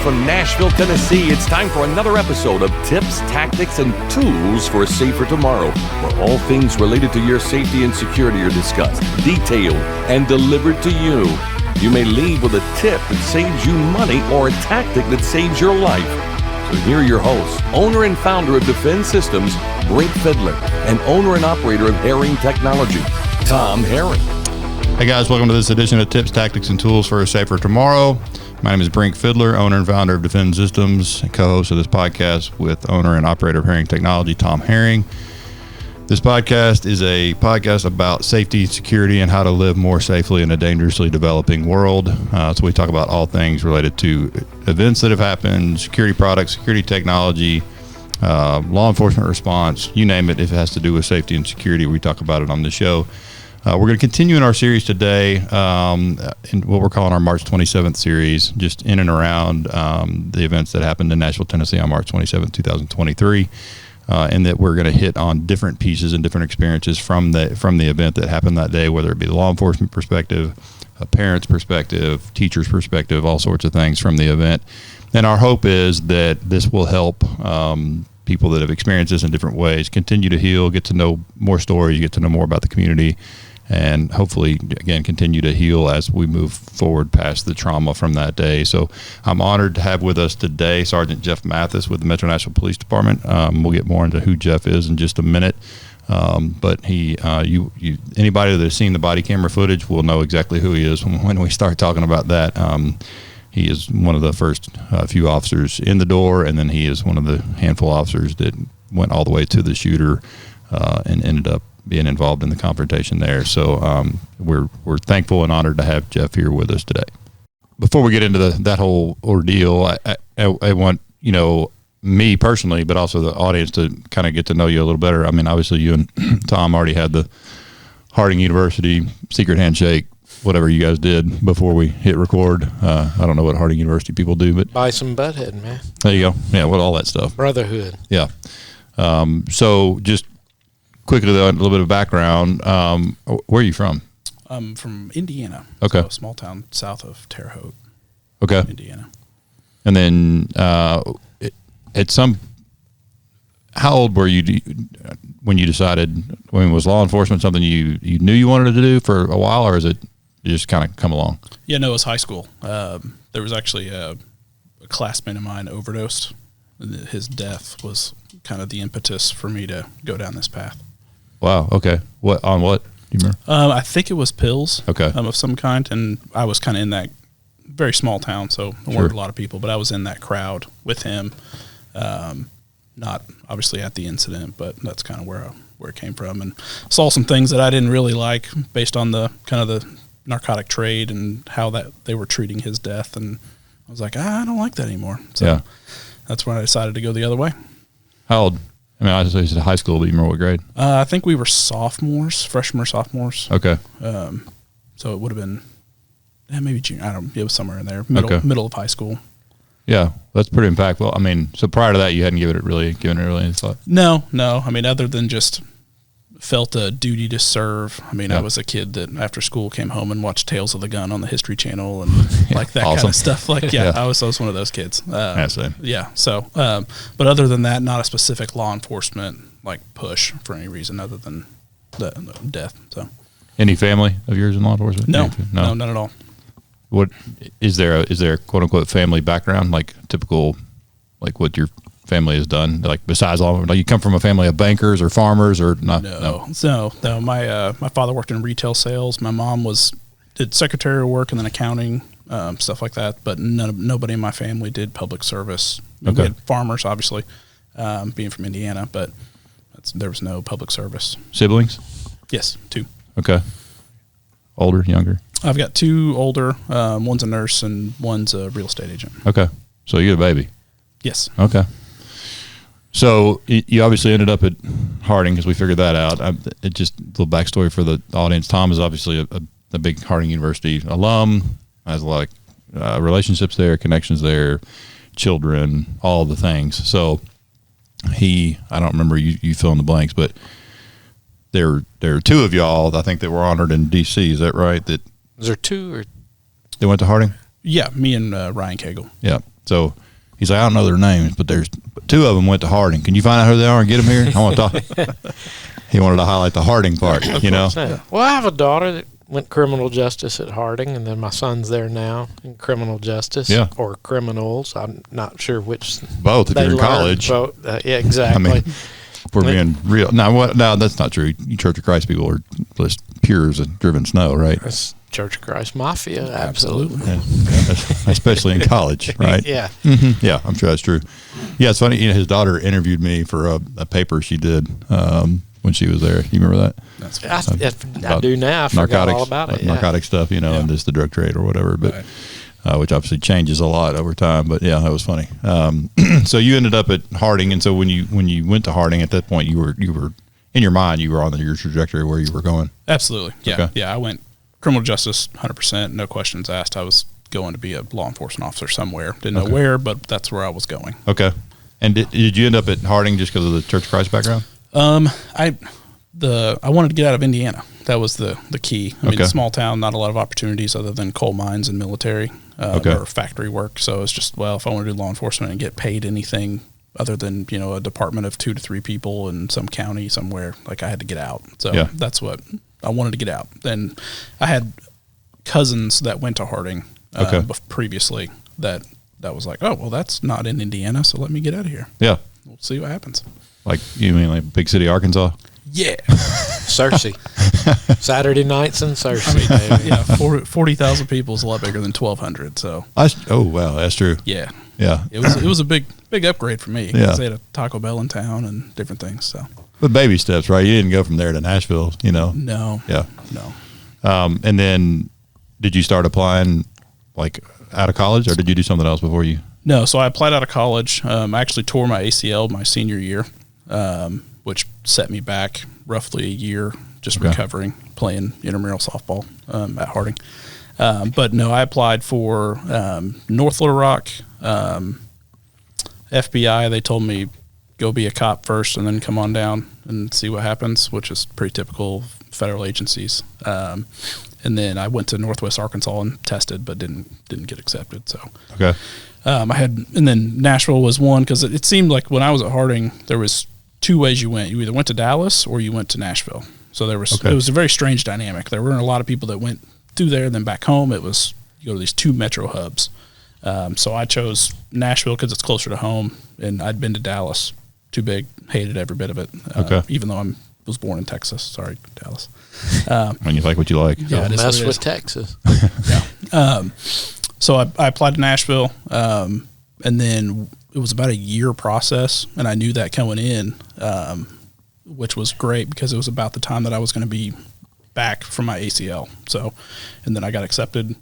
from Nashville, Tennessee. It's time for another episode of Tips, Tactics, and Tools for a Safer Tomorrow, where all things related to your safety and security are discussed, detailed, and delivered to you. You may leave with a tip that saves you money or a tactic that saves your life. So here are your hosts, owner and founder of Defend Systems, Brink Fiddler, and owner and operator of Herring Technology, Tom Herring. Hey guys, welcome to this edition of Tips, Tactics, and Tools for a Safer Tomorrow. My name is Brink Fiddler, owner and founder of Defend Systems, and co-host of this podcast with owner and operator of Herring Technology, Tom Herring. This podcast is a podcast about safety, security, and how to live more safely in a dangerously developing world. So we talk about all things related to events that have happened, security products, security technology, law enforcement response, you name it. If it has to do with safety and security, we talk about it on the show. We're going to continue in our series today in what we're calling our March 27th series, just in and around the events that happened in Nashville, Tennessee on March 27th, 2023, and that we're going to hit on different pieces and different experiences from the event that happened that day, whether it be the law enforcement perspective, a parent's perspective, teacher's perspective, all sorts of things from the event. And our hope is that this will help people that have experienced this in different ways continue to heal, get to know more stories, get to know more about the community, and hopefully, again, continue to heal as we move forward past the trauma from that day. So I'm honored to have with us today Sergeant Jeff Mathis with the Metro Nashville Police Department. We'll get more into who Jeff is in just a minute. But anybody that's seen the body camera footage will know exactly who he is when we start talking about that. He is one of the first few officers in the door, and then he is one of the handful of officers that went all the way to the shooter and ended up being involved in the confrontation there. So we're thankful and honored to have Jeff here with us today. Before we get into that whole ordeal, I want, me personally, but also the audience to kind of get to know you a little better. I mean, obviously you and Tom already had the Harding University secret handshake, whatever you guys did before we hit record. I don't know what Harding University people do, but buy some butthead, man. There you go. Yeah, well, all that stuff. Brotherhood. Yeah. So just quickly, though, a little bit of background. Where are you from? I'm from Indiana. Okay. So a small town south of Terre Haute. Okay. Indiana. And then how old were you when you decided, was law enforcement something you knew you wanted to do for a while, or is it just kind of come along? Yeah, no, it was high school. There was actually a classmate of mine overdosed. His death was kind of the impetus for me to go down this path. Wow. Okay. What? Do you remember? I think it was pills. Okay. Of some kind, and I was kind of in that very small town, so there weren't a lot of people, but I was in that crowd with him. Not obviously at the incident, but that's kind of where it came from, and saw some things that I didn't really like based on the kind of the narcotic trade and how that they were treating his death, and I was like, I don't like that anymore. So yeah. That's when I decided to go the other way. How old? I mean, I just said high school, but you remember what grade? I think we were freshmen or sophomores. Okay. So it would have been maybe junior. I don't know. It was somewhere in there, middle of high school. Yeah, that's pretty impactful. I mean, so prior to that, you hadn't given it really any thought? No. I mean, other than just felt a duty to serve. I mean, I was a kid that after school came home and watched Tales of the Gun on the History Channel and like that kind of stuff. Like, I was one of those kids. Same. Yeah. So, but other than that, not a specific law enforcement like push for any reason other than the death. So, any family of yours in law enforcement? No, none at all. What is there a quote unquote family background, like typical, like what your family has done, like besides law? Like you come from a family of bankers or farmers or not? No. My father worked in retail sales. My mom did secretarial work and then accounting, stuff like that. But nobody in my family did public service. Okay. We had farmers, obviously, being from Indiana, but there was no public service. Siblings? Yes, 2. Okay. Older, younger? I've got 2 older. One's a nurse and one's a real estate agent. Okay. So you're the baby? Yes. Okay. So you obviously ended up at Harding because we figured that out. Just a little backstory for the audience. Tom is obviously a big Harding University alum, has a lot of relationships there, connections there, children, all the things. So I don't remember, you fill in the blanks, but there are 2 of y'all, I think, that were honored in D.C. Is that right? Is there 2 or? They went to Harding? Yeah, me and Ryan Cagle. Yeah. So he's like, I don't know their names, but there's 2 of them went to Harding. Can you find out who they are and get them here? I want to talk. He wanted to highlight the Harding part, you know? Yeah. Well, I have a daughter that went criminal justice at Harding, and then my son's there now in criminal justice or criminals. I'm not sure which. Both if you're in college. Both. Yeah, exactly. I mean, if we're being real. No, that's not true. You Church of Christ people are just pure as a driven snow, right? That's Church of Christ Mafia, absolutely. Yeah. Especially in college, right? Yeah. Mm-hmm. Yeah, I'm sure that's true. Yeah, it's funny. His daughter interviewed me for a paper she did when she was there. You remember that? I do now. I forgot all about it. Narcotic stuff, and just the drug trade or whatever, but which obviously changes a lot over time. But yeah, that was funny. So you ended up at Harding, and so when you went to Harding, at that point you were in your mind you were on your trajectory where you were going. Absolutely, yeah, Okay. yeah. I went criminal justice, 100%, no questions asked. I was going to be a law enforcement officer somewhere. Didn't know where, but that's where I was going. Okay. And did you end up at Harding just because of the Church of Christ background? I wanted to get out of Indiana. That was the key. I mean, small town, not a lot of opportunities other than coal mines and military or factory work. So it's just, if I want to do law enforcement and get paid anything other than, a department of 2 to 3 people in some county somewhere, like I had to get out. So that's what I wanted to get out. Then I had cousins that went to Harding previously that was like, oh, well, that's not in Indiana, so let me get out of here. Yeah. We'll see what happens. Like, you mean like big city Arkansas? Yeah. Searcy. Saturday nights in Searcy, baby. Yeah, 40,000 people is a lot bigger than 1,200, so. Oh, wow, that's true. Yeah. Yeah. It was a big upgrade for me. Yeah. 'Cause they had a Taco Bell in town and different things, so. But baby steps, right? You didn't go from there to Nashville, No. Yeah. No. And then did you start applying like out of college, or did you do something else before you? No, so I applied out of college. I actually tore my ACL my senior year, which set me back roughly a year just recovering, playing intramural softball at Harding. But no, I applied for North Little Rock, FBI. They told me go be a cop first and then come on down and see what happens, which is pretty typical of federal agencies. And then I went to Northwest Arkansas and tested, but didn't get accepted. So and then Nashville was one because it seemed like when I was at Harding, there was 2 ways you went. You either went to Dallas or you went to Nashville. So it was a very strange dynamic. There weren't a lot of people that went through there and then back home. It was you go to these 2 metro hubs. So I chose Nashville because it's closer to home, and I'd been to Dallas. Too big, hated every bit of it. Even though I was born in Texas. Sorry, Dallas. When you like what you like. Yeah, don't mess with Texas. So I applied to Nashville, and then it was about a year process, and I knew that going in, which was great because it was about the time that I was going to be back from my ACL. So, and then I got accepted.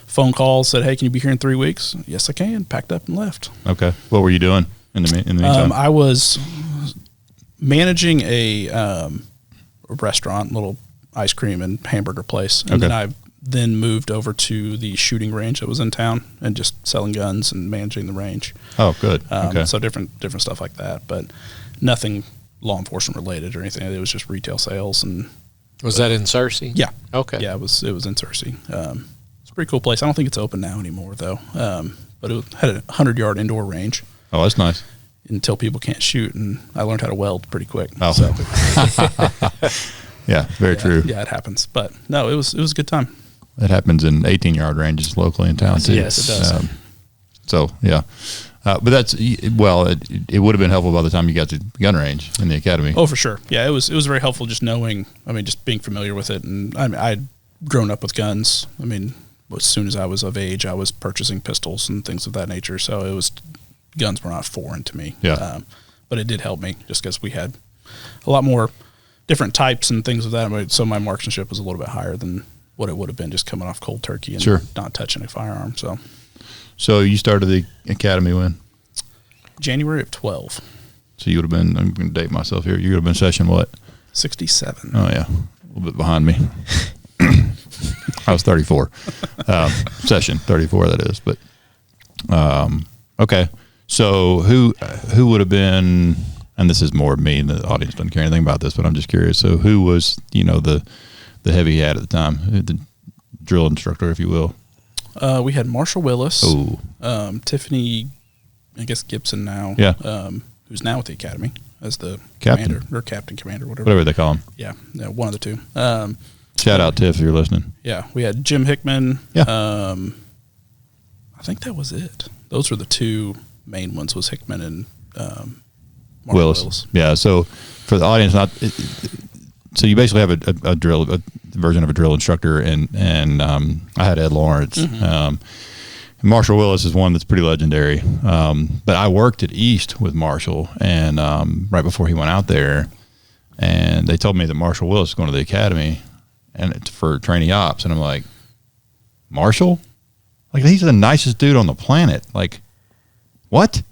Phone call said, "Hey, can you be here in 3 weeks?" Yes, I can. Packed up and left. Okay. What were you doing in the meantime? I was managing a restaurant, little ice cream and hamburger place, and then I moved over to the shooting range that was in town and just selling guns and managing the range. Oh, good. So different stuff like that, but nothing law enforcement related or anything. It was just retail sales. And was that in Searcy? Yeah. Okay. Yeah, it was in Searcy. It's a pretty cool place. I don't think it's open now anymore though. But it had a 100-yard indoor range. Oh, that's nice. Until people can't shoot, and I learned how to weld pretty quick. Oh. So. Yeah, very true. Yeah, it happens. But no, it was a good time. It happens in 18-yard ranges locally in town too. Yes, it does. So yeah, but that's it would have been helpful by the time you got to gun range in the academy. Oh, for sure. Yeah, it was very helpful just knowing. I mean, just being familiar with it, and I'd grown up with guns. I mean, as soon as I was of age, I was purchasing pistols and things of that nature. So guns were not foreign to me. Yeah. But it did help me just because we had a lot more different types and things of that. So my marksmanship was a little bit higher than what it would have been just coming off cold turkey and not touching a firearm. So you started the academy when? January of 12. So you would have been, I'm going to date myself here, you would have been session what? 67. Oh yeah, a little bit behind me. I was 34. Session 34 that is. But okay. So who would have been, and this is more of me, and the audience doesn't care anything about this, but I'm just curious. So who was, the heavy he had at the time, the drill instructor, if you will? We had Marshall Willis. Oh, Tiffany, I guess Gibson now. Yeah. Who's now with the academy as the Captain. commander or captain commander, Whatever they call him. Yeah, one of the two. Shout out Tiff if you're listening. Yeah, we had Jim Hickman. Yeah. I think that was it. Those were the two main ones. Was Hickman and Mark Willis. Yeah. So for the audience, so you basically have a version of a drill instructor, and I had Ed Lawrence. Marshall Willis is one that's pretty legendary. But I worked at East with Marshall, and right before he went out there, and they told me that Marshall Willis is going to the academy, and it's for trainee ops, and I'm like, Marshall? Like, he's the nicest dude on the planet. Like, what?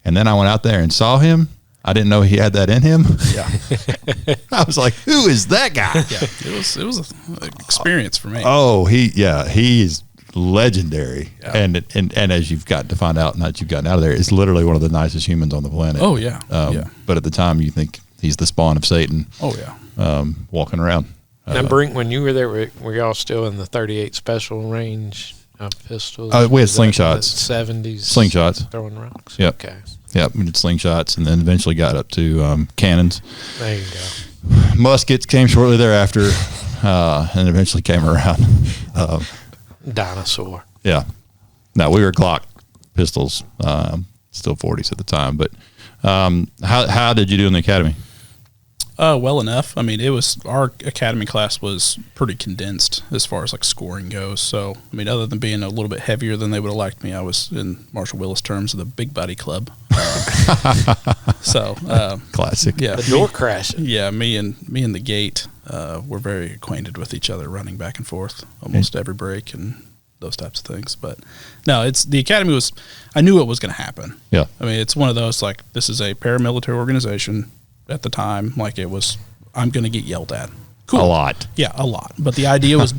And then I went out there and saw him. I didn't know he had that in him. Yeah. I was like, who is that guy? Yeah. It was an experience for me. Oh, he's legendary. Yeah. And as you've got to find out, now that you've gotten out of there, it's literally one of the nicest humans on the planet. Oh, yeah. But at the time, you think he's the spawn of Satan. Oh, yeah. Walking around. Now, Brink, when you were there, were y'all still in the 38 special range of pistols? We had slingshots. 70s? Slingshots. Throwing rocks? Yep. Okay. Yep, we did slingshots, and then eventually got up to cannons. There you go. Muskets came shortly thereafter, and eventually came around. Dinosaur. Yeah. No, we were Glock pistols, still 40s at the time. But how did you do in the academy? Well enough. I mean, our academy class was pretty condensed as far as like scoring goes. So, I mean, other than being a little bit heavier than they would have liked me, I was in Marshall Willis terms of the big body club. Classic. Yeah, The door crashing. Yeah, me and the gate were very acquainted with each other, running back and forth almost every break and those types of things. But no, the academy was. I knew it was going to happen. Yeah. I mean, it's one of those like this is a paramilitary organization. At the time, like it was, I'm going to get yelled at. Cool. A lot. Yeah, a lot. But the idea was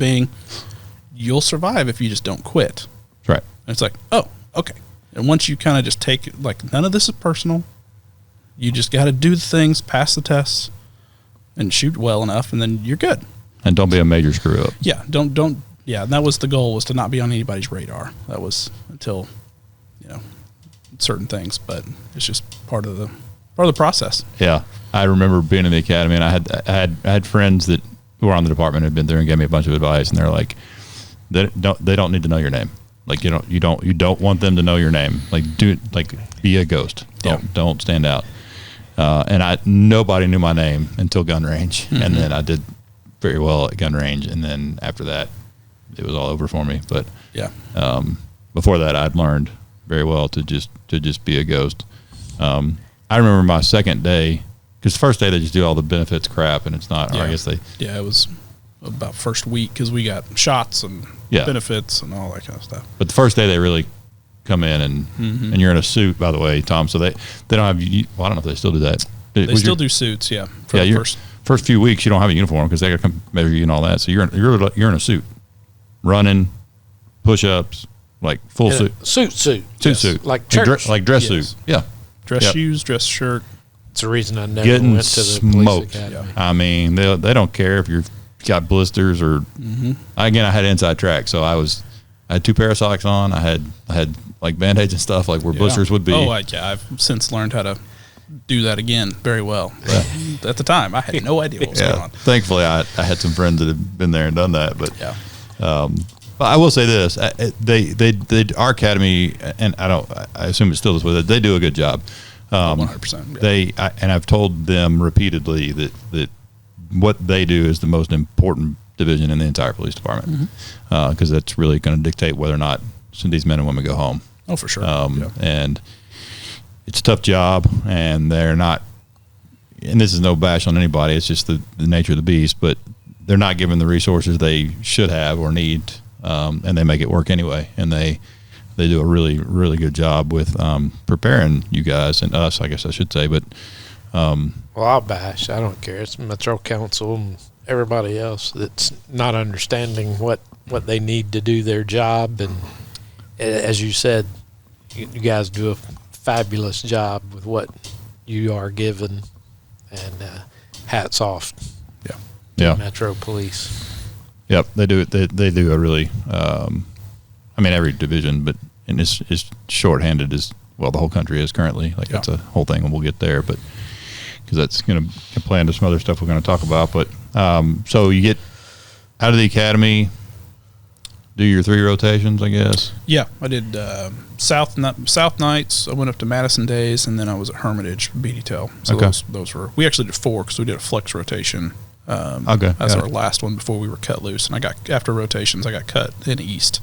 you'll survive if you just don't quit. That's right. And it's like, oh, okay. And once you kind of just take, like, none of this is personal. You just got to do the things, pass the tests, and shoot well enough, and then you're good. And don't be a major screw up. Yeah, don't. Yeah, and that was the goal, was to not be on anybody's radar. That was until, certain things. But it's just part of the process. Yeah, I remember being in the academy, and I had friends that were on the department, had been there and gave me a bunch of advice, and they're like, they don't need to know your name. Like you don't want them to know your name. Like be a ghost. Don't stand out. And nobody knew my name until gun range, and then I did very well at gun range, and then after that, it was all over for me. But yeah, before that, I'd learned very well to just be a ghost. I remember my second day, because the first day they just do all the benefits crap, and it's not. Yeah. Or I guess Yeah, it was about first week because we got shots and benefits and all that kind of stuff. But the first day they really come in and you're in a suit, by the way, Tom. So they don't have. Well, I don't know if they still do that. They still do suits, yeah. For the first few weeks you don't have a uniform because they got to come measure you and all that. So you're in a suit, running, push-ups, like full suit. Suit. Like church. Like dress suit. Yeah. Dress shoes, dress shirt. It's the reason I never Getting went to the smoked. police academy. Yeah. I mean, they don't care if you've got blisters or. Again, I had inside track, so I had 2 pair of socks on. I had like Band-Aids and stuff, like where blisters would be. Oh, I've since learned how to do that again very well. But at the time, I had no idea what was going on. Thankfully, I had some friends that had been there and done that, but yeah. But I will say this: our academy, and I assume it's still this way. They do a good job. 100%. Yeah. And I've told them repeatedly that what they do is the most important division in the entire police department, because that's really going to dictate whether or not some of these men and women go home. Oh, for sure. And it's a tough job, and they're not. And this is no bash on anybody; it's just the nature of the beast. But they're not given the resources they should have or need, and they make it work anyway. And they do a really, really good job with preparing you guys and us, I guess I should say. But well, I'll bash. I don't care. It's Metro Council and everybody else that's not understanding what they need to do their job. And as you said, you guys do a fabulous job with what you are given. And hats off. Yeah. Metro Police. Yep, they do. They do a really. I mean, every division, but and is shorthanded as well. The whole country is currently. Like that's a whole thing, and we'll get there, but because that's going to play into some other stuff we're going to talk about. But so you get out of the academy, do your 3 rotations, I guess. Yeah, I did South nights. I went up to Madison days, and then I was at Hermitage BD-Tel. So those were, we actually did 4 because we did a flex rotation. As our last one before we were cut loose, and after rotations I got cut in East.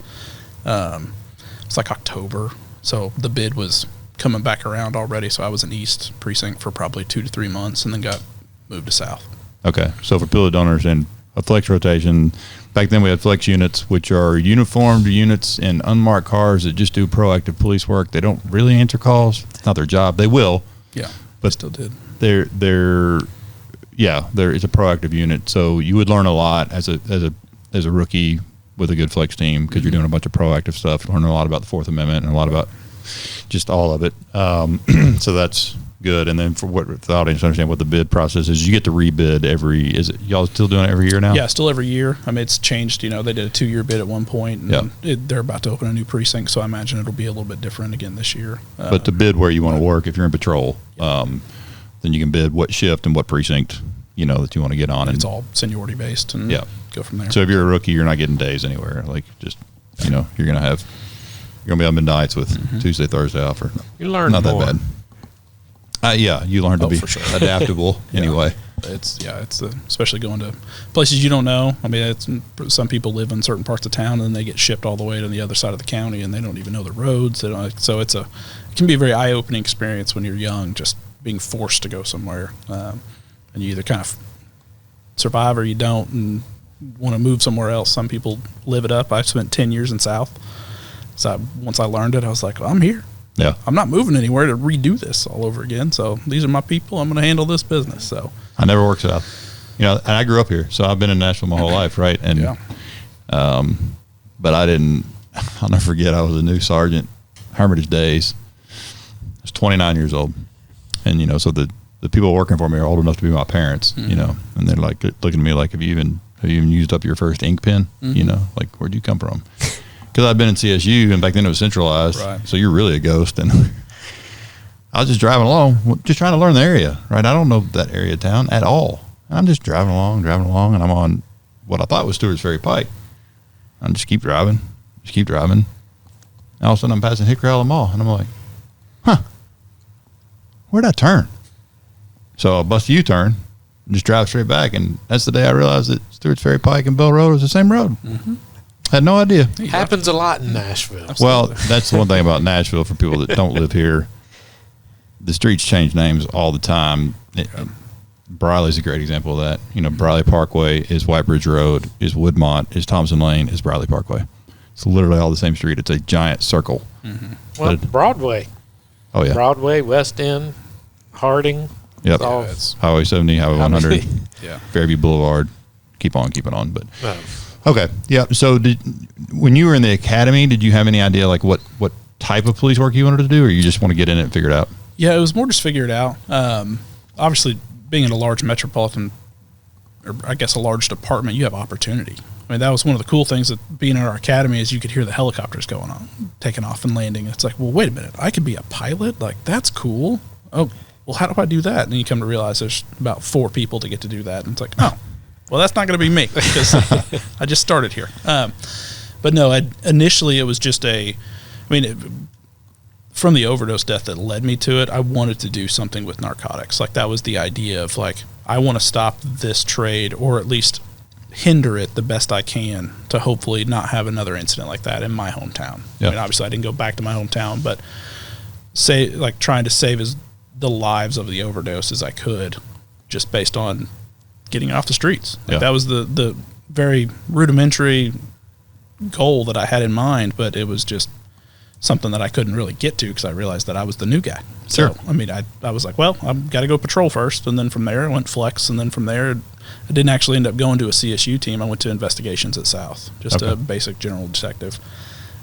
It's like October, so the bid was coming back around already. So I was in East precinct for probably 2 to 3 months, and then got moved to South. Okay, so for people that don't understand, a flex rotation. Back then we had flex units, which are uniformed units in unmarked cars that just do proactive police work. They don't really answer calls. It's not their job. They will. Yeah, but still did. It's a proactive unit. So you would learn a lot as a rookie with a good flex team because you're doing a bunch of proactive stuff, learning a lot about the Fourth Amendment and a lot about just all of it. So that's good. And then for what the audience understand what the bid process is, you get to rebid is it y'all still doing it every year now? Yeah, still every year. I mean, it's changed. They did a 2-year bid at one point, and they're about to open a new precinct, so I imagine it'll be a little bit different again this year. But to bid where you want to work, if you're in patrol, then you can bid what shift and what precinct that you want to get on. It's all seniority based, and go from there. So if you're a rookie, you're not getting days anywhere. Like just you're gonna be on midnights with Tuesday, Thursday off, or you learn not more. that bad. You learn to be for sure. adaptable anyway. It's especially going to places you don't know. I mean, some people live in certain parts of town and then they get shipped all the way to the other side of the county and they don't even know the roads. So it can be a very eye-opening experience when you're young, just being forced to go somewhere, and you either kind of survive or you don't and want to move somewhere else. Some people live it up. I spent 10 years in South, so once I learned it, I was like, well, I'm here. Yeah, I'm not moving anywhere to redo this all over again. So these are my people. I'm going to handle this business. So I never worked South, and I grew up here, so I've been in Nashville my whole life, right? And but I'll never forget. I was a new sergeant, Hermitage days. I was 29 years old, and so the people working for me are old enough to be my parents, and they're like looking at me like, have you even used up your first ink pen? Like where'd you come from? Because I've been in CSU, and back then it was centralized, right. So you're really a ghost. And I was just driving along, just trying to learn the area, right? I don't know that area of town at all. I'm just driving along, and I'm on what I thought was Stewart's Ferry Pike. I just keep driving. And all of a sudden I'm passing Hickory Hollow Mall, and I'm like, where'd I turn? So I bust a U-turn and just drive straight back, and that's the day I realized that Stewart's Ferry Pike and Bell Road was the same road. Mm-hmm. Had no idea. Happens a lot in Nashville. Absolutely. Well, that's the one thing about Nashville for people that don't live here. The streets change names all the time. Briley's a great example of that. Briley Parkway is White Bridge Road, is Woodmont, is Thompson Lane, is Briley Parkway. It's literally all the same street. It's a giant circle. Mm-hmm. Well, Broadway. Oh, yeah. Broadway, West End, Harding. Yep. It's Highway 70, Highway 100, yeah. Fairview Boulevard. Keep on keeping on. But okay. Yeah. So when you were in the academy, did you have any idea like what type of police work you wanted to do, or you just want to get in it and figure it out? Yeah, it was more just figure it out. Obviously, being in a large metropolitan, or I guess a large department, you have opportunity. I mean, that was one of the cool things that being in our academy is you could hear the helicopters going on, taking off and landing. It's like, well, wait a minute, I could be a pilot? Like, that's cool. Oh, well, how do I do that? And then you come to realize there's about 4 people to get to do that. And it's like, oh, well, that's not going to be me because I just started here. But no, initially it was just from the overdose death that led me to it, I wanted to do something with narcotics. Like that was the idea of like, I want to stop this trade or at least hinder it the best I can to hopefully not have another incident like that in my hometown. Yep. I mean, obviously I didn't go back to my hometown, but trying to save the lives of the overdose as I could just based on getting off the streets. Like that was the very rudimentary goal that I had in mind, but it was just something that I couldn't really get to because I realized that I was the new guy. Sure. So, I mean, I was like, well, I've got to go patrol first. And then from there I went flex. And then from there, I didn't actually end up going to a CSU team. I went to investigations at South, just a basic general detective,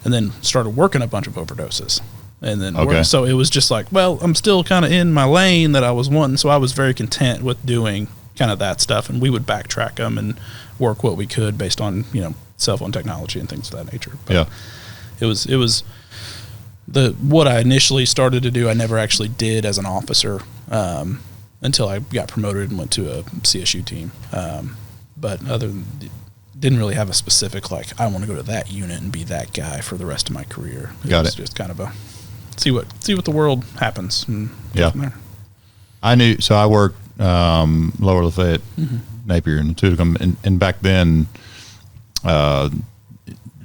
and then started working a bunch of overdoses. And then, so it was just like, well, I'm still kind of in my lane that I was wanting. So I was very content with doing kind of that stuff. And we would backtrack them and work what we could based on, cell phone technology and things of that nature. But it was what I initially started to do, I never actually did as an officer until I got promoted and went to a CSU team. But other than didn't really have a specific, like, I want to go to that unit and be that guy for the rest of my career. It was just kind of a see what the world happens. And yeah. From there. I knew, so I worked Lower Lafayette, Napier, and Tuticum, and back then that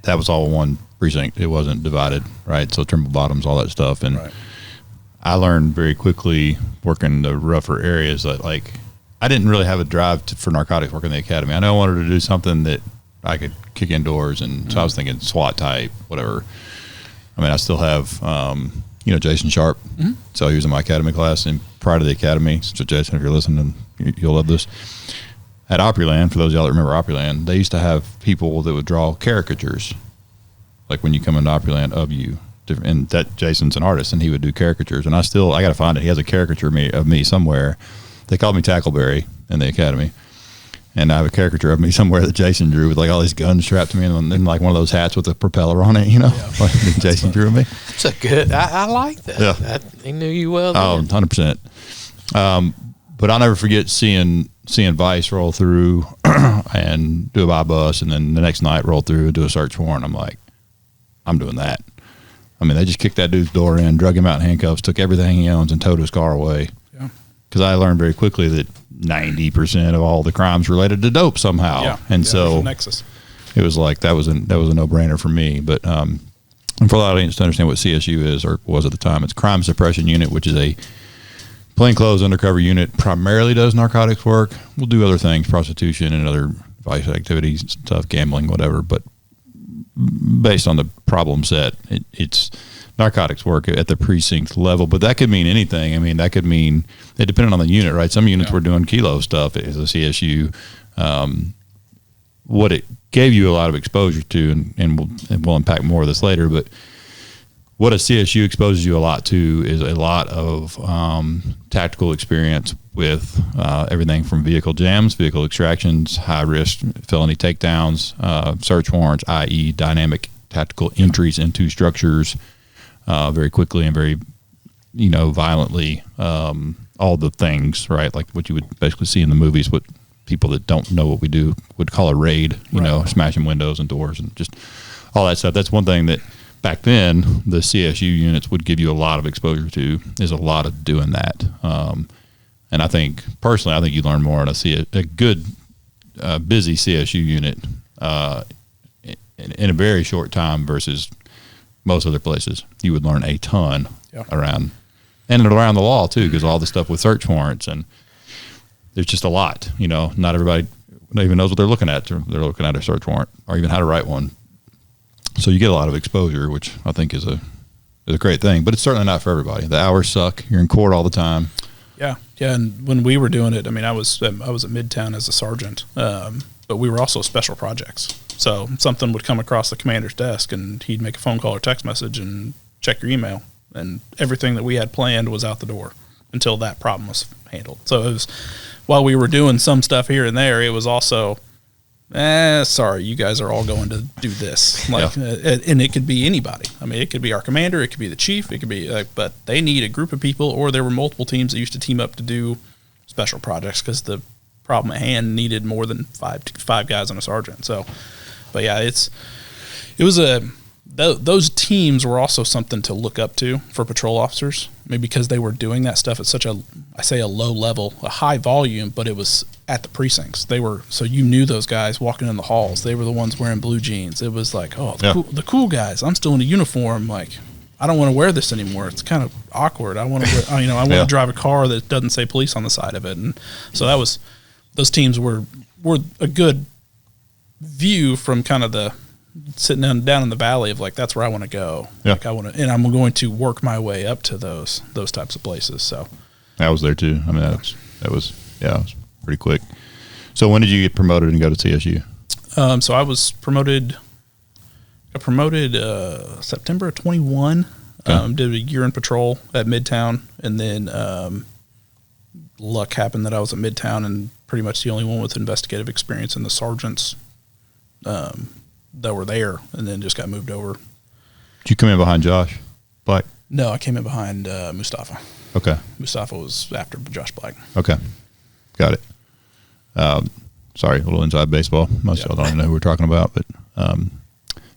was all one precinct. It wasn't divided, right? So Trimble Bottoms, all that stuff. And I learned very quickly working the rougher areas that, like, I didn't really have a drive for narcotics working in the academy. I know I wanted to do something that I could kick indoors, and so I was thinking SWAT type, whatever. I mean, I still have, Jason Sharp. So he was in my academy class, and prior to the academy, so Jason, if you're listening, you'll love this. At Opryland, for those of y'all that remember Opryland, they used to have people that would draw caricatures, like when you come into Opryland of you. And that Jason's an artist, and he would do caricatures. And I got to find it. He has a caricature of me somewhere. They called me Tackleberry in the academy. And I have a caricature of me somewhere that Jason drew with, like, all these guns strapped to me, and then like one of those hats with a propeller on it, like Jason drew me. That's a good, I like that. Yeah. He knew you well. Oh, 100%. But I'll never forget seeing Vice roll through and do a buy bus, and then the next night roll through and do a search warrant. I'm like, I'm doing that. I mean, they just kicked that dude's door in, drug him out in handcuffs, took everything he owns, and towed his car away. Yeah. Because I learned very quickly that 90% of all the crimes related to dope somehow. Yeah. And so nexus. It was like that was a no-brainer for me. But and for a lot of audience to understand what CSU is, or was at the time, it's Crime Suppression Unit, which is a plainclothes undercover unit, primarily does narcotics work. We'll do other things, prostitution and other vice activities, stuff, gambling, whatever. But based on the problem set, it's narcotics work at the precinct level. But that could mean anything. I mean, that could mean, it depended on the unit, right? Some units were doing kilo stuff as a CSU. What it gave you a lot of exposure to, and we'll unpack more of this later, but what a CSU exposes you a lot to is a lot of tactical experience with everything from vehicle jams, vehicle extractions, high-risk felony takedowns, search warrants, i.e. dynamic tactical entries into structures very quickly and very, violently, all the things, right? Like what you would basically see in the movies, what people that don't know what we do would call a raid, smashing windows and doors and just all that stuff. That's one thing that back then the CSU units would give you a lot of exposure to, is a lot of doing that. And I think personally, you learn more on a good, busy CSU unit in a very short time versus most other places. You would learn a ton around the law too, because all the stuff with search warrants, and there's just a lot. Not everybody even knows what they're looking at. They're looking at a search warrant or even how to write one. So you get a lot of exposure, which I think is a great thing, but it's certainly not for everybody. The hours suck. You're in court all the time. Yeah. And when we were doing it, I mean, I was at Midtown as a sergeant, but we were also special projects. So something would come across the commander's desk, and he'd make a phone call or text message and check your email, and everything that we had planned was out the door until that problem was handled. So it was, while we were doing some stuff here and there, it was also, sorry, you guys are all going to do this. And it could be anybody. I mean, it could be our commander, it could be the chief, it could be, but they need a group of people, or there were multiple teams that used to team up to do special projects because the problem at hand needed more than five guys and a sergeant. So, but yeah, those teams were also something to look up to for patrol officers. I mean, because they were doing that stuff at such a low level, a high volume, but it was at the precincts. So you knew those guys walking in the halls. They were the ones wearing blue jeans. It was like, the cool guys. I'm still in a uniform. Like, I don't want to wear this anymore. It's kind of awkward. I want to, I want to drive a car that doesn't say police on the side of it. And so those teams were a good view from kind of the sitting down in the valley of, like, that's where I want to go. Yeah. Like, and I'm going to work my way up to those types of places. So I was there too. I mean, that was pretty quick. So when did you get promoted and go to CSU? So I was promoted September of 21. Okay. Did a year in patrol at Midtown, and then luck happened that I was at Midtown and pretty much the only one with investigative experience in the sergeants that were there, and then just got moved over. Did you come in behind Josh? No, I came in behind Mustafa. Okay. Mustafa was after Josh Black. Okay. Got it. Sorry, a little inside baseball. Most of y'all don't even know who we're talking about, but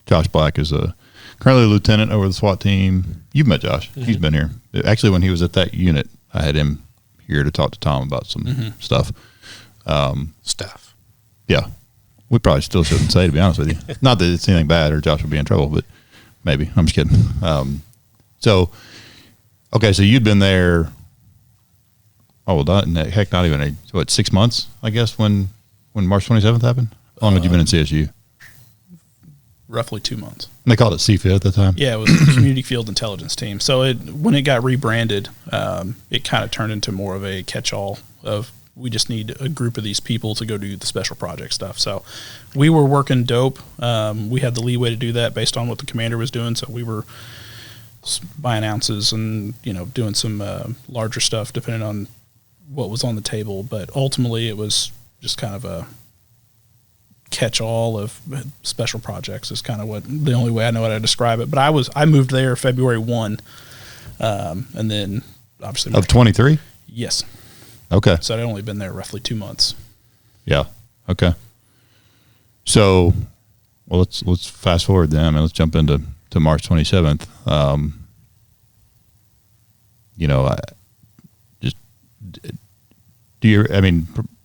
Josh Black is currently a lieutenant over the SWAT team. You've met Josh. Mm-hmm. He's been here. Actually, when he was at that unit, I had him here to talk to Tom about some stuff. Stuff. Yeah. We probably still shouldn't say, to be honest with you. Not that it's anything bad or Josh would be in trouble, but maybe. I'm just kidding. So you'd been there, not even 6 months, I guess, when March 27th happened? How long had you been in CSU? Roughly 2 months. And they called it CFIT at the time? Yeah, it was the Community Field Intelligence Team. So when it got rebranded, it kind of turned into more of a catch-all of we just need a group of these people to go do the special project stuff. So we were working dope. We had the leeway to do that based on what the commander was doing. So we were buying ounces and, doing some larger stuff depending on what was on the table. But ultimately it was just kind of a catch-all of special projects is kind of the only way I know how to describe it. But I moved there February 1, and then obviously of 23. Yes. Okay. So I'd only been there roughly 2 months. Yeah. Okay. So, let's fast forward then. I mean, let's jump into March 27th.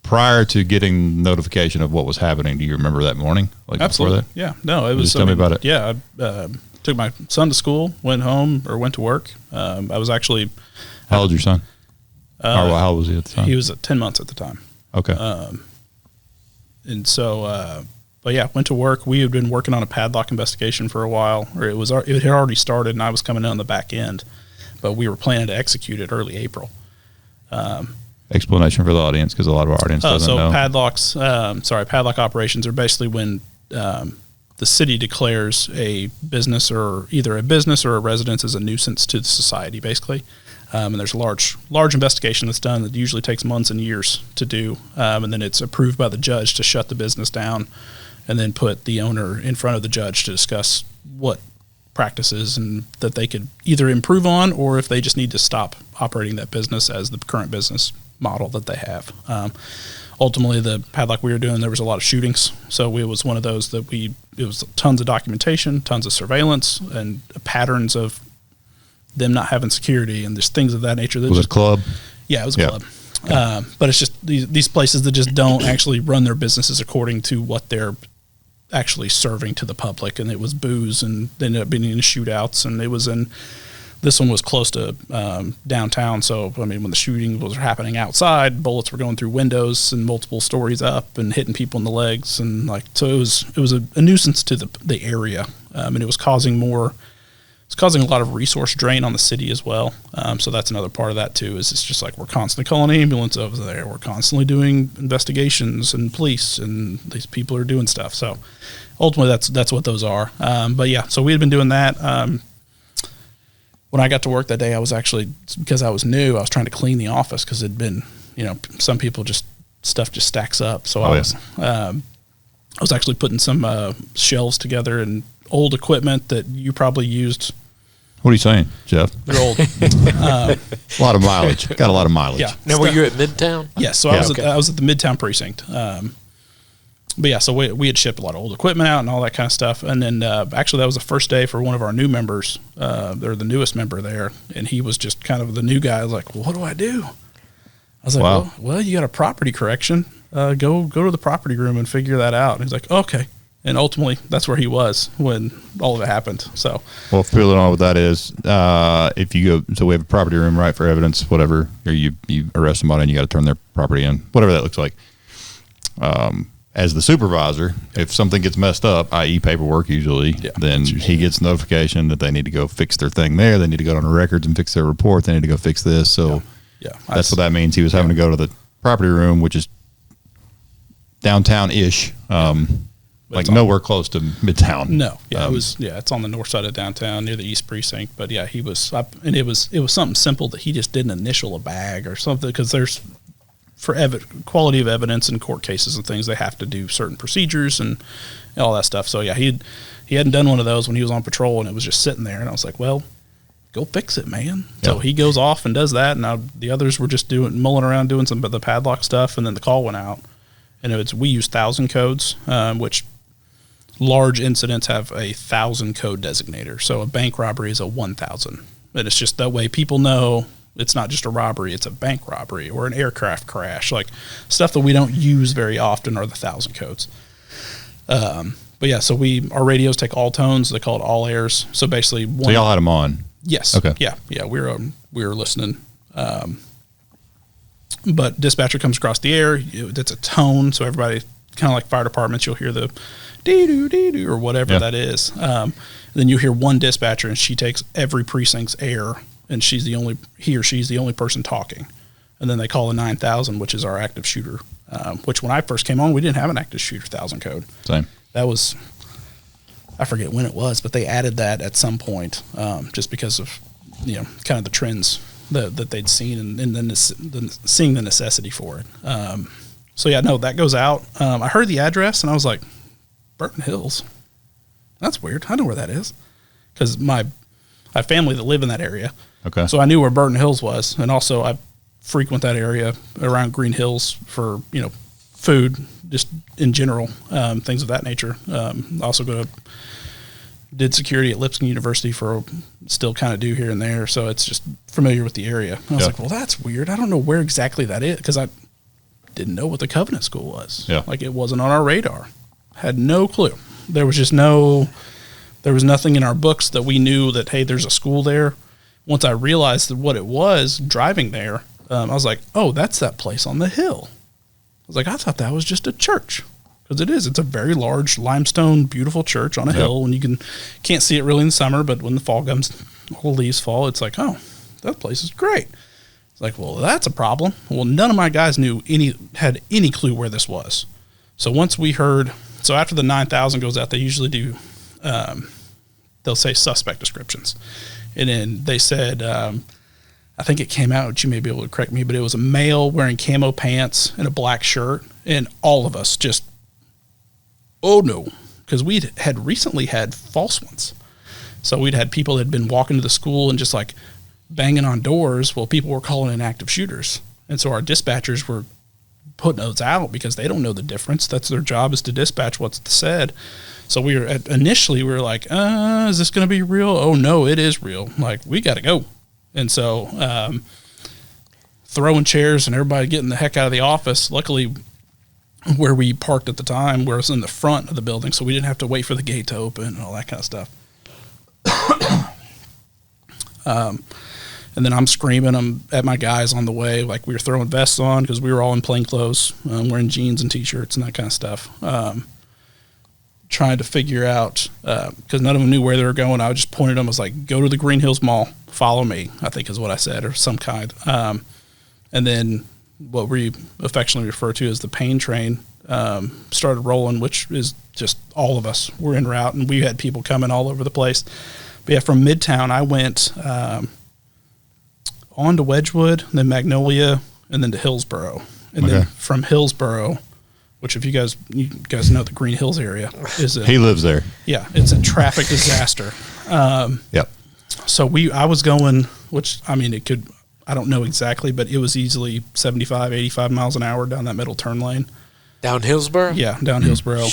Prior to getting notification of what was happening, do you remember that morning? Absolutely. Yeah. No, it was. Just tell me about it. Yeah. I took my son to school, went to work. I was actually. How old is your son? How old was he at the time? He was at 10 months at the time. Okay. And so, went to work. We had been working on a padlock investigation for a while, or it had already started, and I was coming in on the back end, but we were planning to execute it early April. Explanation for the audience, because a lot of our audience doesn't know. Padlock operations are basically when the city declares a business or a residence as a nuisance to the society, basically. And there's a large investigation that's done that usually takes months and years to do. And then it's approved by the judge to shut the business down and then put the owner in front of the judge to discuss what practices and that they could either improve on or if they just need to stop operating that business as the current business model that they have. Ultimately, the padlock we were doing, there was a lot of shootings. So it was one of those that it was tons of documentation, tons of surveillance, and patterns of them not having security and there's things of that nature. Was it a club? Yeah, it was a club. But it's just these places that just don't actually run their businesses according to what they're actually serving to the public. And it was booze, and they ended up being in shootouts. And this one was close to downtown. So, when the shooting was happening outside, bullets were going through windows and multiple stories up and hitting people in the legs. And so it was a nuisance to the area. And it was causing a lot of resource drain on the city as well. So that's another part of that too, is it's just like we're constantly calling an ambulance over there. We're constantly doing investigations and police, and these people are doing stuff. So ultimately that's what those are. So we had been doing that. When I got to work that day, I was actually, because I was new, I was trying to clean the office because it'd been, some people stuff just stacks up. So I was actually putting some shelves together and old equipment that you probably used. What are you saying, Jeff? They're old. A lot of mileage. Got a lot of mileage. Yeah. Now, were you at Midtown? Yes. So I was at the Midtown precinct. So we had shipped a lot of old equipment out and all that kind of stuff. And then actually that was the first day for one of our new members. They're the newest member there. And he was just kind of the new guy. I was like, well, what do I do? I was like, wow. well, you got a property correction. Go to the property room and figure that out. And he's like, okay. And ultimately, that's where he was when all of it happened. So, well, if people don't know what that is, if you go, so we have a property room, right, for evidence, whatever, or you arrest somebody and you got to turn their property in, whatever that looks like. As the supervisor, if something gets messed up, i.e. paperwork usually, then he gets notification that they need to go fix their thing there. They need to go on the records and fix their report. They need to go fix this. So that's what that means. He was having to go to the property room, which is downtown-ish, like nowhere close to Midtown. No, it's on the north side of downtown near the East Precinct. But yeah, he was up, and it was something simple that he just didn't initial a bag or something, because there's for quality of evidence in court cases and things, they have to do certain procedures and all that stuff. So yeah, he hadn't done one of those when he was on patrol, and it was just sitting there. And I was like, well, go fix it, man. Yeah. So he goes off and does that, and the others were just mulling around doing some of the padlock stuff, and then the call went out. And we use 1,000 codes, which large incidents have a 1,000 code designator. So a bank robbery is a 1,000. And it's just that way people know it's not just a robbery, it's a bank robbery or an aircraft crash. Like stuff that we don't use very often are the 1,000 codes. But yeah, so our radios take all tones. They call it all airs. So basically, so y'all had them on. Yes. Okay. Yeah. We were listening. But dispatcher comes across the air. It's a tone, so everybody, kind of like fire departments, you'll hear the dee-doo, dee-doo, or whatever that is. Then you hear one dispatcher, and she takes every precinct's air, and she's the only person talking. And then they call a 9,000, which is our active shooter, which when I first came on, we didn't have an active shooter 1,000 code. Same. That was, I forget when it was, but they added that at some point, just because of, kind of the trends that they'd seen and then seeing the necessity for it. So yeah, no, that goes out. I heard the address and I was like, Burton Hills. That's weird. I know where that is. Because I have family that live in that area. Okay. So I knew where Burton Hills was. And also I frequent that area around Green Hills for, food, just in general, things of that nature. Also did security at Lipscomb University still kind of do here and there. So it's just familiar with the area. And I was like, well, that's weird. I don't know where exactly that is. Because I didn't know what the Covenant School was. Yeah. Like it wasn't on our radar. Had no clue. There was nothing in our books that we knew that, hey, there's a school there. Once I realized what it was driving there, I was like, oh, that's that place on the hill. I was like, I thought that was just a church. Because it is. It's a very large limestone, beautiful church on a hill. And you can't see it really in the summer, but when the fall comes, all the leaves fall, it's like, oh, that place is great. It's like, well, that's a problem. Well, none of my guys had any clue where this was. So once we heard, after the 9,000 goes out, they usually do, they'll say suspect descriptions. And then they said, I think it came out, you may be able to correct me, but it was a male wearing camo pants and a black shirt. And all of us just, oh no, because we had recently had false ones. So we'd had people that had been walking to the school and just like banging on doors. Well, people were calling in active shooters. And so our dispatchers were putting those out because they don't know the difference. That's their job, is to dispatch what's said. So initially we were like, is this going to be real? Oh no, it is real. Like, we got to go. And so throwing chairs and everybody getting the heck out of the office. Luckily, where we parked at the time, where it was in the front of the building, so we didn't have to wait for the gate to open and all that kind of stuff. And then I'm screaming. I'm at my guys on the way. Like, we were throwing vests on because we were all in plain clothes, wearing jeans and T-shirts and that kind of stuff. Trying to figure out, because none of them knew where they were going. I just pointed them. I was like, go to the Green Hills Mall. Follow me, I think is what I said, or some kind. And then what we affectionately refer to as the pain train started rolling, which is just all of us were en route, and we had people coming all over the place. But yeah, from Midtown, I went on to Wedgwood, then Magnolia, and then to Hillsboro. And then from Hillsboro, which if you guys know the Green Hills area, he lives there. Yeah, it's a traffic disaster. Yep. So I was going, which, I mean, I don't know exactly, but it was easily 75, 85 miles an hour down that middle turn lane. Down Hillsboro? Yeah, down Hillsboro,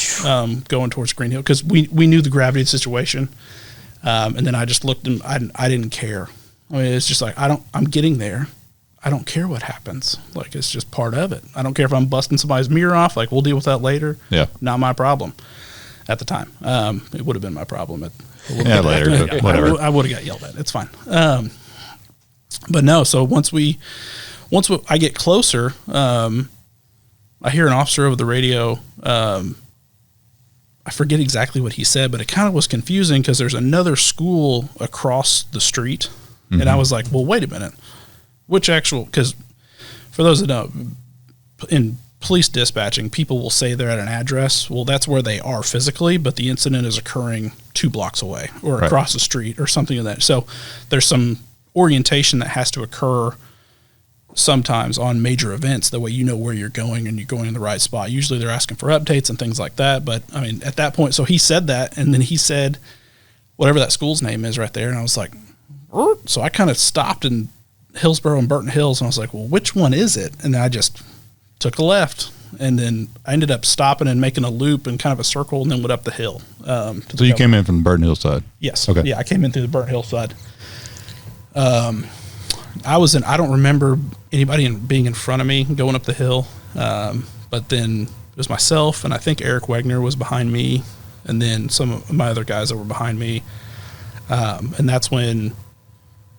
going towards Green Hill, because we knew the gravity of the situation. And then I just looked, and I didn't care. I mean, it's just like, I'm getting there. I don't care what happens. Like, it's just part of it. I don't care if I'm busting somebody's mirror off. Like, we'll deal with that later. Yeah. Not my problem at the time. It would have been my problem later, but whatever. I would have got yelled at. It's fine. But no, so once I get closer, I hear an officer over the radio. I forget exactly what he said, but it kind of was confusing because there's another school across the street. Mm-hmm. And I was like, well, wait a minute. Because for those that know, in police dispatching, people will say they're at an address. Well, that's where they are physically, but the incident is occurring 2 blocks away or across the street or something like that. So there's some orientation that has to occur sometimes on major events. That way you know where you're going and you're going in the right spot. Usually they're asking for updates and things like that. But, I mean, at that point, so he said that, and then he said whatever that school's name is right there, and I was like, So I kind of stopped in Hillsborough and Burton Hills, and I was like, well, which one is it? And then I just took a left, and then I ended up stopping and making a loop and kind of a circle, and then went up the hill. So you came in from the Burton Hills side? Yes. Okay. Yeah, I came in through the Burton Hills side. I don't remember anybody being in front of me going up the hill, but then it was myself, and I think Eric Wegner was behind me, and then some of my other guys that were behind me. And that's when,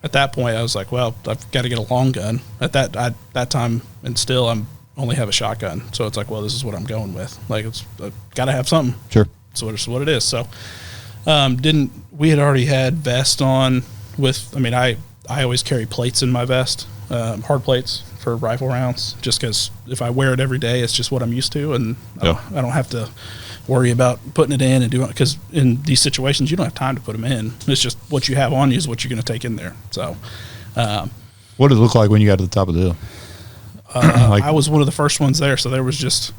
at that point, I was like, well, I've got to get a long gun. At that time, and still, I'm only have a shotgun. So it's like, well, this is what I'm going with. Like, I've got to have something. Sure. So it's what it is. So we had already had vest on with, I always carry plates in my vest, hard plates for rifle rounds, just because if I wear it every day, it's just what I'm used to, and I don't have to worry about putting it in and doing it, because in these situations, you don't have time to put them in. It's just what you have on you is what you're going to take in there. So, what did it look like when you got to the top of the hill? I was one of the first ones there, so there was just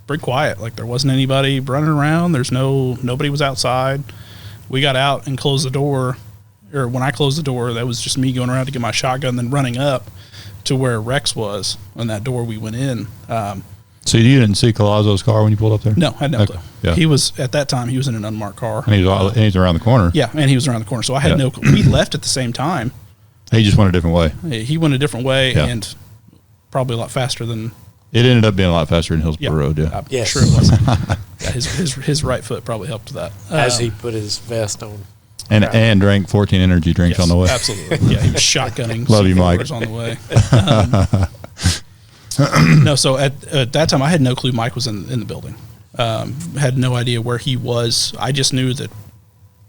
pretty quiet. Like, there wasn't anybody running around. Nobody was outside. We got out and closed the door. Or when I closed the door, that was just me going around to get my shotgun, then running up to where Rex was on that door we went in. So you didn't see Colazzo's car when you pulled up there? No, I had no clue. Yeah. He was, at that time, he was in an unmarked car. And he's around the corner. Yeah, and he was around the corner. So I had no clue. We left at the same time. He just went a different way. He went a different way, and probably a lot faster than... It ended up being a lot faster than Hillsborough Road, yeah. Yes. Sure it was. Yeah, his right foot probably helped that. As he put his vest on. And drank 14 energy drinks on the way. Absolutely. Yeah, he was shotgunning. Love you, Mike. On the way. No, so at that time, I had no clue Mike was in the building. Had no idea where he was. I just knew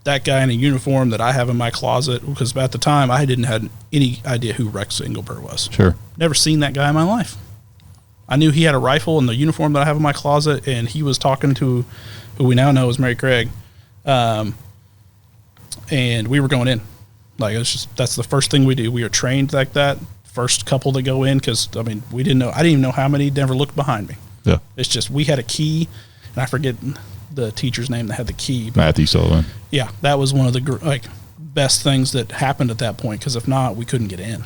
that guy in a uniform that I have in my closet, because at the time, I didn't have any idea who Rex Engelbert was. Sure. Never seen that guy in my life. I knew he had a rifle in the uniform that I have in my closet, and he was talking to who we now know is Mary Craig. And we were going in. Like, that's the first thing we do. We are trained like that. First couple to go in, because, we didn't know. I didn't even know how many never looked behind me. Yeah. It's just, we had a key, and I forget the teacher's name that had the key. Matthew Sullivan. Yeah, that was one of the best things that happened at that point, because if not, we couldn't get in.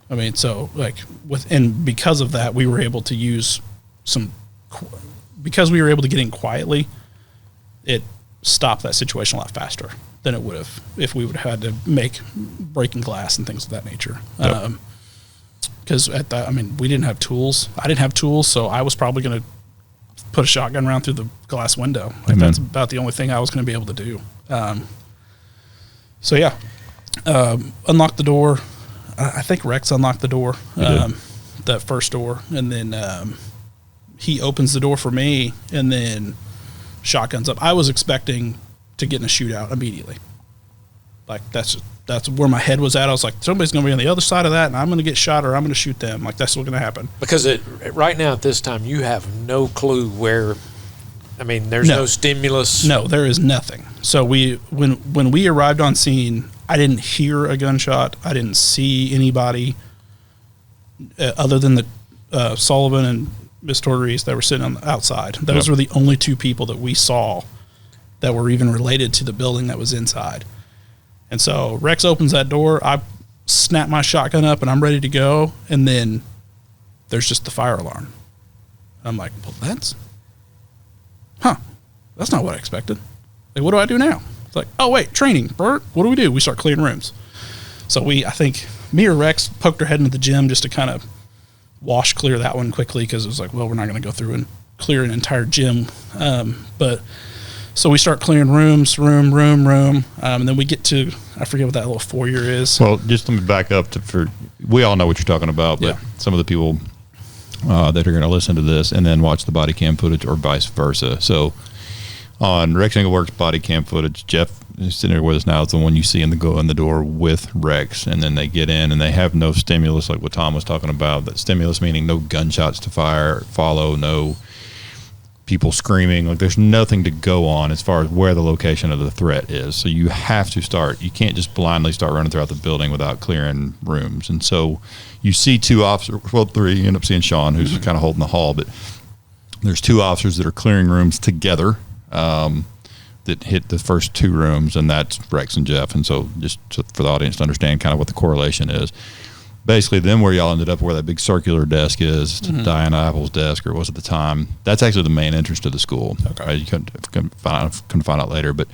And because of that, we were able to use because we were able to get in quietly, it stopped that situation a lot faster than it would have if we would have had to make breaking glass and things of that nature. Because at that, we didn't have tools. I didn't have tools, so I was probably going to put a shotgun round through the glass window. That's about the only thing I was going to be able to do. Unlocked the door. I think Rex unlocked the door, that first door, and then he opens the door for me, and then shotguns up. I was expecting to get in a shootout immediately. Like, that's where my head was at. I was like, somebody's going to be on the other side of that, and I'm going to get shot, or I'm going to shoot them. Like, that's what's going to happen. Because right now at this time, you have no clue where. There's no stimulus. No, there is nothing. So when we arrived on scene, I didn't hear a gunshot. I didn't see anybody other than the Sullivan and Miss Torres that were sitting on the outside. Those were the only two people that we saw that were even related to the building that was inside. And so Rex opens that door. I snap my shotgun up, and I'm ready to go. And then there's just the fire alarm. I'm like, well, that's not what I expected. Like, what do I do now? It's like, oh, wait, training, Bert. What do we do? We start clearing rooms. So I think me or Rex poked our head into the gym just to kind of clear that one quickly, because it was like, well, we're not going to go through and clear an entire gym. So we start clearing room, and then we get to, I forget what that little foyer is. Well, just let me back up we all know what you're talking about, but some of the people that are going to listen to this and then watch the body cam footage, or vice versa. So on Rex Engelbert's body cam footage, Jeff is sitting there with us now. It's the one you see go in the door with Rex, and then they get in and they have no stimulus, like what Tom was talking about. That stimulus meaning no gunshots to follow, no people screaming. Like, there's nothing to go on as far as where the location of the threat is. So you have to start. You can't just blindly start running throughout the building without clearing rooms. And so you see two officers, well, three. You end up seeing Sean, who's kind of holding the hall, but there's two officers that are clearing rooms together. that hit the first two rooms, and that's Rex and Jeff. And so just for the audience to understand kind of what the correlation is. Basically, then where y'all ended up, where that big circular desk is, Diana Apple's desk, or was at the time, that's actually the main entrance to the school. Okay. Right? You couldn't find out later. But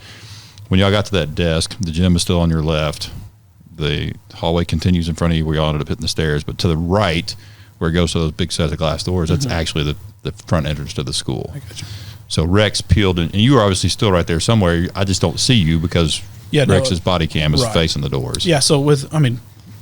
when y'all got to that desk, the gym is still on your left. The hallway continues in front of you where y'all ended up hitting the stairs. But to the right, where it goes to those big sets of glass doors, that's actually the front entrance to the school. I got you. So Rex peeled in, and you were obviously still right there somewhere. I just don't see you because Rex's body cam is facing the doors. Yeah, so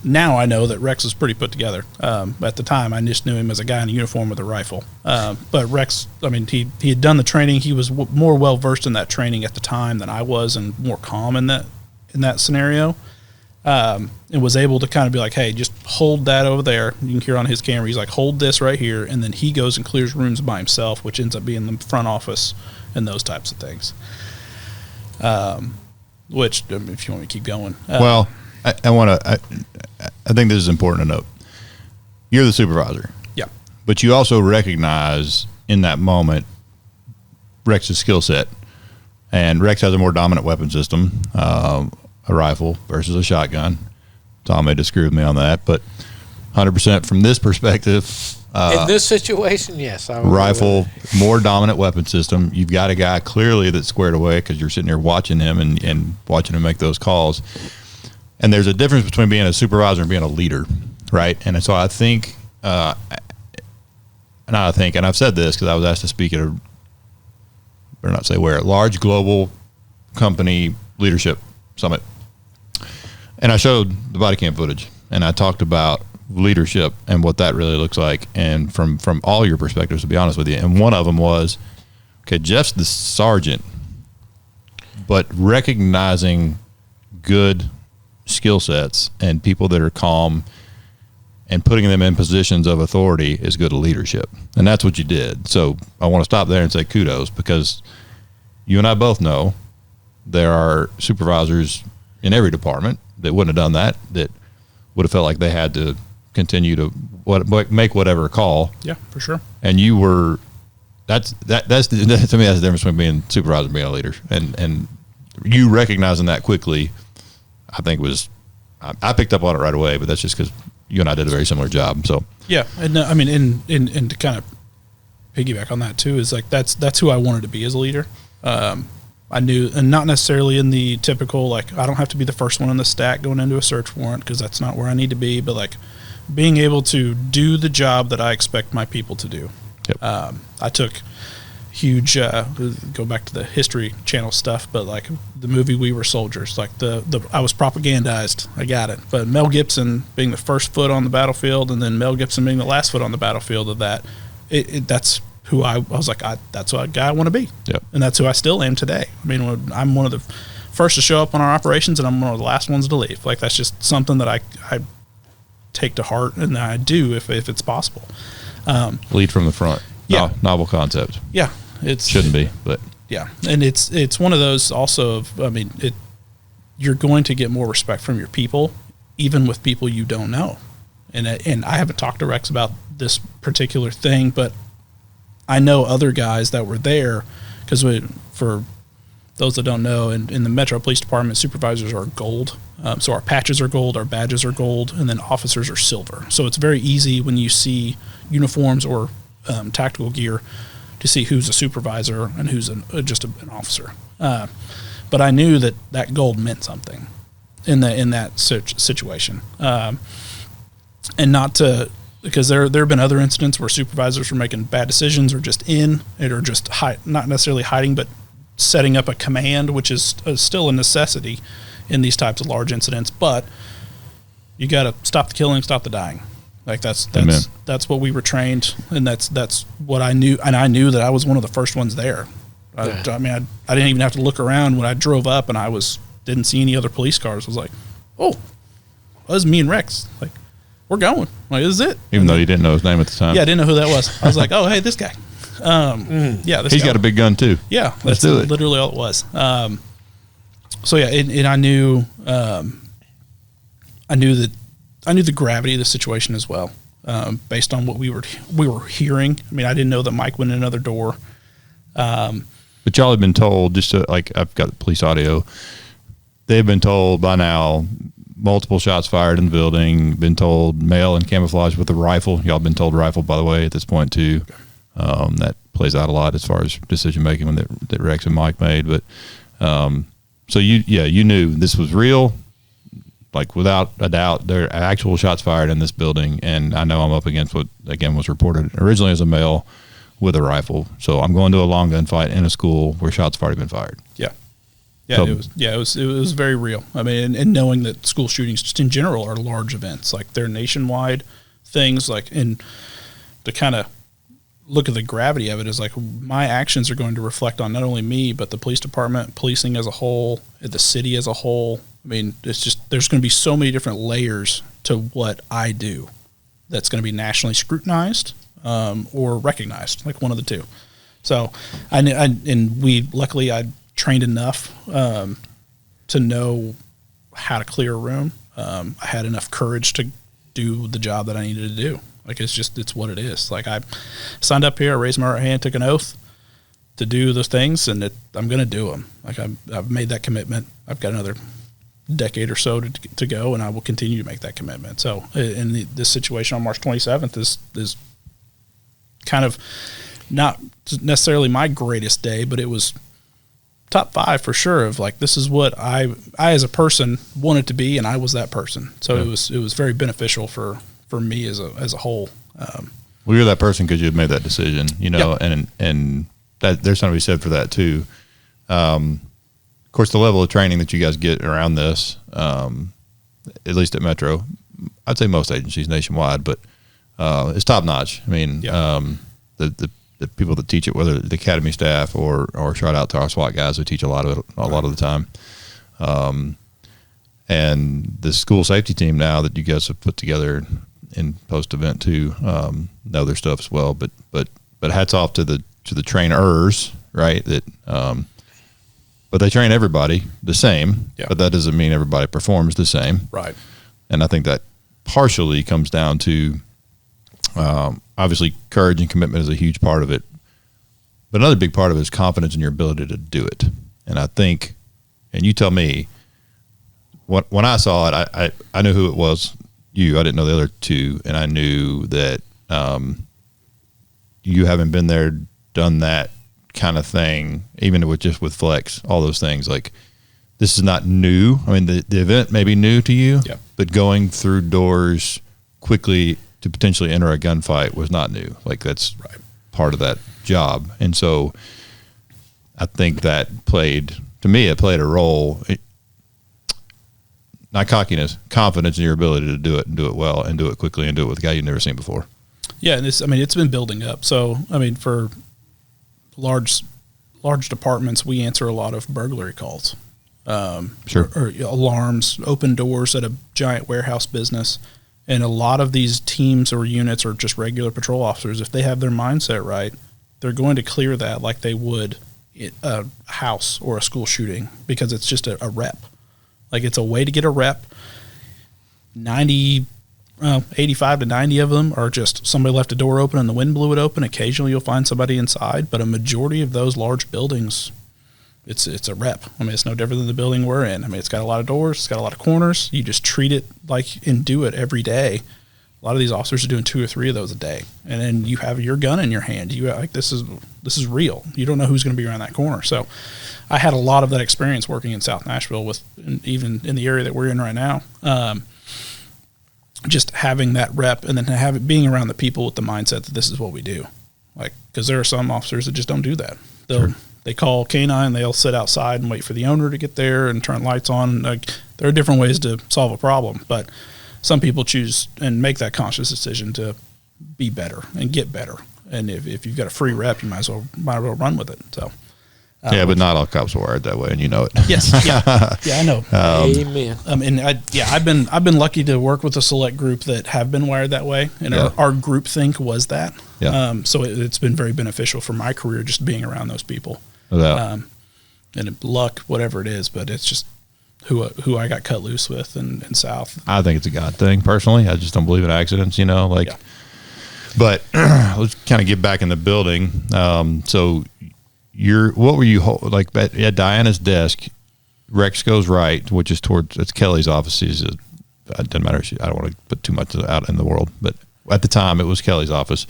now I know that Rex is pretty put together. At the time, I just knew him as a guy in a uniform with a rifle. But Rex, he had done the training. He was more well-versed in that training at the time than I was, and more calm in that scenario. And was able to kind of be like, hey, just hold that over there. You can hear on his camera, he's like, hold this right here. And then he goes and clears rooms by himself, which ends up being the front office and those types of things. Which, if you want me to keep going. Well, I think this is important to note. You're the supervisor. Yeah. But you also recognize in that moment Rex's skill set. And Rex has a more dominant weapon system, a rifle versus a shotgun. Tom may disagree with me on that, but 100% from this perspective. In this situation, yes. Rifle, more dominant weapon system. You've got a guy clearly that's squared away because you're sitting here watching him and watching him make those calls. And there's a difference between being a supervisor and being a leader, right? And so I think, and I've said this because I was asked to speak at a, better not say where, a large global company leadership summit. And I showed the body cam footage, and I talked about leadership and what that really looks like, and from all your perspectives, to be honest with you. And one of them was, okay, Jeff's the sergeant, but recognizing good skill sets and people that are calm and putting them in positions of authority is good leadership. And that's what you did. So I want to stop there and say kudos, because you and I both know there are supervisors in every department that wouldn't have done that would have felt like they had to continue to make whatever call. Yeah, for sure. And you were, to me, that's the difference between being supervisor and being a leader. And you recognizing that quickly, I think I picked up on it right away, but that's just because you and I did a very similar job. So yeah, and and to kind of piggyback on that too, is like that's who I wanted to be as a leader. I knew, and not necessarily in the typical, like, I don't have to be the first one on the stack going into a search warrant, because that's not where I need to be, but like being able to do the job that I expect my people to do. Yep. I took huge, go back to the History Channel stuff, but like the movie We Were Soldiers, like I was propagandized, I got it. But Mel Gibson being the first foot on the battlefield, and then Mel Gibson being the last foot on the battlefield of that, that's who I was like, that's what guy I want to be. Yep. And that's who I still am today. I mean, I'm one of the first to show up on our operations, and I'm one of the last ones to leave. Like, that's just something that I take to heart, and I do if it's possible. Lead from the front. Yeah. Novel concept. Yeah. Shouldn't be, but. Yeah. And it's one of those also of, you're going to get more respect from your people, even with people you don't know. And I haven't talked to Rex about this particular thing, but I know other guys that were there, because for those that don't know, in the Metro Police Department, supervisors are gold. So our patches are gold, our badges are gold, and then officers are silver. So it's very easy when you see uniforms or tactical gear to see who's a supervisor and who's just an officer. But I knew that gold meant something in that situation. And not to, because there have been other incidents where supervisors were making bad decisions, or just not necessarily hiding, but setting up a command, which is still a necessity in these types of large incidents. But you got to stop the killing, stop the dying. Like that's what we were trained, and that's what I knew, and I knew that I was one of the first ones there. I didn't even have to look around when I drove up, and didn't see any other police cars. I was like, oh, that was me and Rex. Like, we're going. Like, this is it. Even though you didn't know his name at the time. Yeah, I didn't know who that was. I was like, oh, hey, this guy. Yeah, he's got a big gun too. Yeah, let's do it. Literally all it was. So yeah, and I knew the gravity of the situation as well, based on what we were hearing. I mean, I didn't know that Mike went in another door. But y'all have been told, just to, like, I've got the police audio. They've been told by now, multiple shots fired in the building. Been told male in camouflage with a rifle. Y'all been told rifle, by the way, at this point too. That plays out a lot as far as decision making that Rex and Mike made. But so you knew this was real, like without a doubt. There are actual shots fired in this building, and I know I'm up against what again was reported originally as a male with a rifle. So I'm going to a long gun fight in a school where shots have already been fired. Yeah. Yeah, so, it was very real. I mean, and knowing that school shootings just in general are large events, like they're nationwide things, like, and to kind of look at the gravity of it is like my actions are going to reflect on not only me, but the police department, policing as a whole, the city as a whole. I mean, it's just, there's going to be so many different layers to what I do that's going to be nationally scrutinized or recognized, like one of the two. So luckily I trained enough to know how to clear a room. I had enough courage to do the job that I needed to do. Like, it's what it is. Like, I signed up here, I raised my right hand, took an oath to do those things, and I'm going to do them. Like, I've made that commitment. I've got another decade or so to go, and I will continue to make that commitment. So in this situation on March 27th is kind of not necessarily my greatest day, but it was top 5 for sure of like, this is what I as a person wanted to be, and I was that person. So yeah. It was very beneficial for me as a whole. Well, you're that person because you've made that decision, you know, yep. and that there's something to be said for that too. Of course, the level of training that you guys get around this, at least at Metro, I'd say most agencies nationwide, but it's top notch. I mean, yeah. The people that teach it, whether the academy staff or shout out to our SWAT guys who teach a lot of it a lot of the time. And the school safety team now that you guys have put together in post event too, know their stuff as well. But hats off to the trainers, right? That, but they train everybody the same, yeah. But that doesn't mean everybody performs the same. Right. And I think that partially comes down to, obviously courage and commitment is a huge part of it, but another big part of it is confidence in your ability to do it. And I think, and you tell me, when I saw it, I knew who it was. I didn't know the other two, and I knew that you haven't been there, done that kind of thing, even with flex, all those things. Like, this is not new. I mean, the event may be new to you, yeah. But going through doors quickly to potentially enter a gunfight was not new. Like, that's right. Part of that job. And so I think that played a role. Not cockiness, confidence in your ability to do it and do it well and do it quickly and do it with a guy you've never seen before. Yeah, and it's been building up. So, I mean, for large departments, we answer a lot of burglary calls. Sure. Or alarms, open doors at a giant warehouse business. And a lot of these teams or units or just regular patrol officers, if they have their mindset right, they're going to clear that like they would a house or a school shooting, because it's just a rep. Like, it's a way to get a rep. 85 to 90 of them are just somebody left a door open and the wind blew it open. Occasionally you'll find somebody inside, but a majority of those large buildings, it's a rep. I mean, it's no different than the building we're in. I mean, it's got a lot of doors, it's got a lot of corners. You just treat it like and do it every day. A lot of these officers are doing 2 or 3 of those a day, and then you have your gun in your hand. You like, this is real. You don't know who's going to be around that corner. So I had a lot of that experience working in South Nashville even in the area that we're in right now. Just having that rep and then being around the people with the mindset that this is what we do. Like, because there are some officers that just don't do that. They call K-9, they'll sit outside and wait for the owner to get there and turn lights on. Like, there are different ways to solve a problem, but some people choose and make that conscious decision to be better and get better. And if you've got a free rep, you might as well run with it. So, yeah, but not all cops are wired that way, and you know it. Yes, yeah, I know. Amen. And I've been lucky to work with a select group that have been wired that way, and our group think was that. Yeah. So it's been very beneficial for my career just being around those people. And luck, whatever it is, but it's just who I got cut loose with in South. I think it's a God thing, personally. I just don't believe in accidents, you know, like. Yeah. But let's kind of get back in the building. So what were you like at Diana's desk? Rex goes right, which is it's Kelly's office. It doesn't matter. I don't want to put too much out in the world, but at the time it was Kelly's office.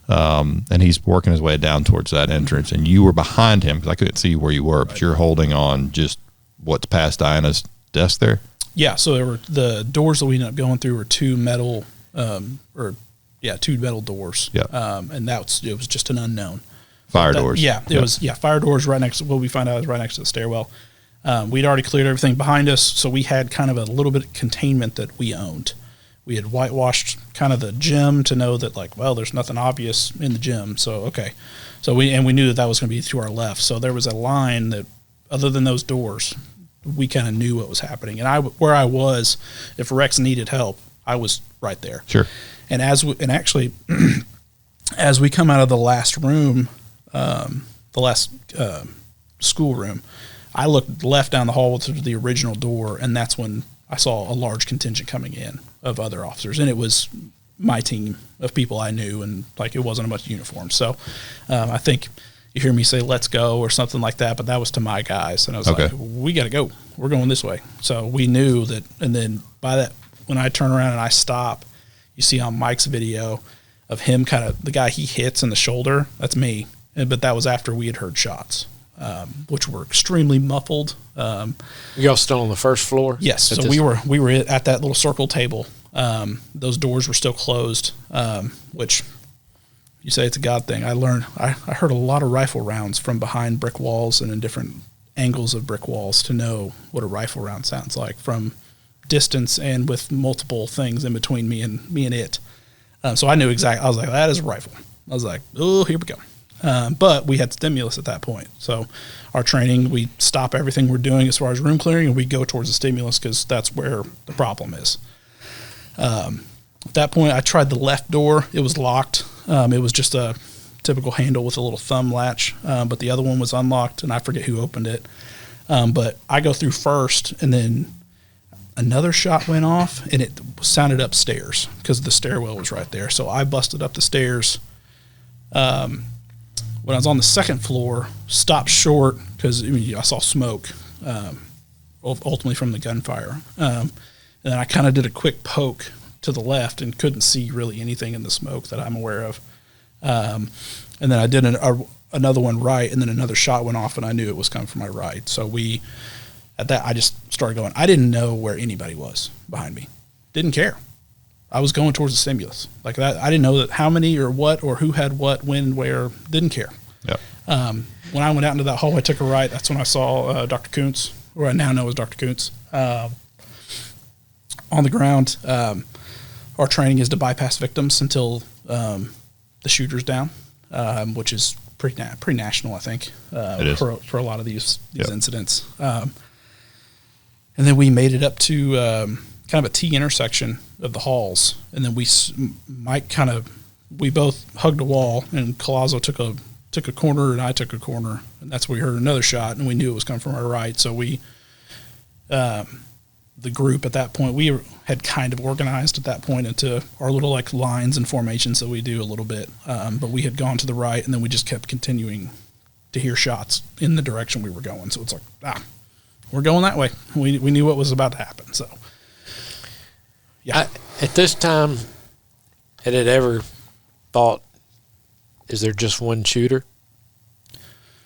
And he's working his way down towards that entrance, and you were behind him because I couldn't see where you were, but you're holding on just what's past Diana's desk there. Yeah. So there were the doors that we ended up going through were two metal doors. Yeah. And it was just an unknown. Fire doors. Yeah. It was fire doors right next to what we found out is right next to the stairwell. We'd already cleared everything behind us, so we had kind of a little bit of containment that we owned. We had whitewashed kind of the gym to know that, like, well, there's nothing obvious in the gym. So, okay. So we knew that was going to be to our left. So there was a line that, other than those doors, we kind of knew what was happening. And where I was, if Rex needed help, I was right there. Sure. And actually, as we come out of the last room, school room, I looked left down the hall to the original door, and that's when I saw a large contingent coming in of other officers, and it was my team of people I knew, and like it wasn't a bunch of uniforms. So I think you hear me say "let's go" or something like that, but that was to my guys, and I was like, "We got to go. We're going this way." So we knew that, and then by that, when I turn around and I stop, you see on Mike's video of him kind of the guy he hits in the shoulder. That's me, but that was after we had heard shots. Which were extremely muffled. Y'all still on the first floor? Yes. So we were at that little circle table. Those doors were still closed, which you say it's a God thing. I heard a lot of rifle rounds from behind brick walls and in different angles of brick walls to know what a rifle round sounds like from distance and with multiple things in between me and it. So I knew exactly. I was like, that is a rifle. I was like, oh, here we go. But we had stimulus at that point. So our training, we stop everything we're doing as far as room clearing, and we go towards the stimulus because that's where the problem is. At that point, I tried the left door. It was locked. It was just a typical handle with a little thumb latch, but the other one was unlocked, and I forget who opened it. But I go through first, and then another shot went off, and it sounded upstairs because the stairwell was right there. So I busted up the stairs. When I was on the second floor, stopped short because I saw smoke, ultimately from the gunfire. And then I kind of did a quick poke to the left and couldn't see really anything in the smoke that I'm aware of. And then I did another one right, and then another shot went off, and I knew it was coming from my right. So I just started going. I didn't know where anybody was behind me. Didn't care. I was going towards the stimulus like that. I didn't know that how many or what or who had what, when, where. Didn't care. Yeah. When I went out into that hall, I took a right. That's when I saw Dr. Kuntz, or I now know as Dr. Kuntz, on the ground. Our training is to bypass victims until the shooter's down, which is pretty national, I think, for a lot of these incidents. And then we made it up to kind of a T intersection of the halls, and then we both hugged a wall, and Collazo took a corner, and I took a corner, and that's where we heard another shot, and we knew it was coming from our right. So the group at that point, we had kind of organized at that point into our little like lines and formations that we do a little bit, but we had gone to the right, and then we just kept continuing to hear shots in the direction we were going. So it's like, we're going that way. We knew what was about to happen. So. Yeah. At this time, had it ever thought, is there just one shooter?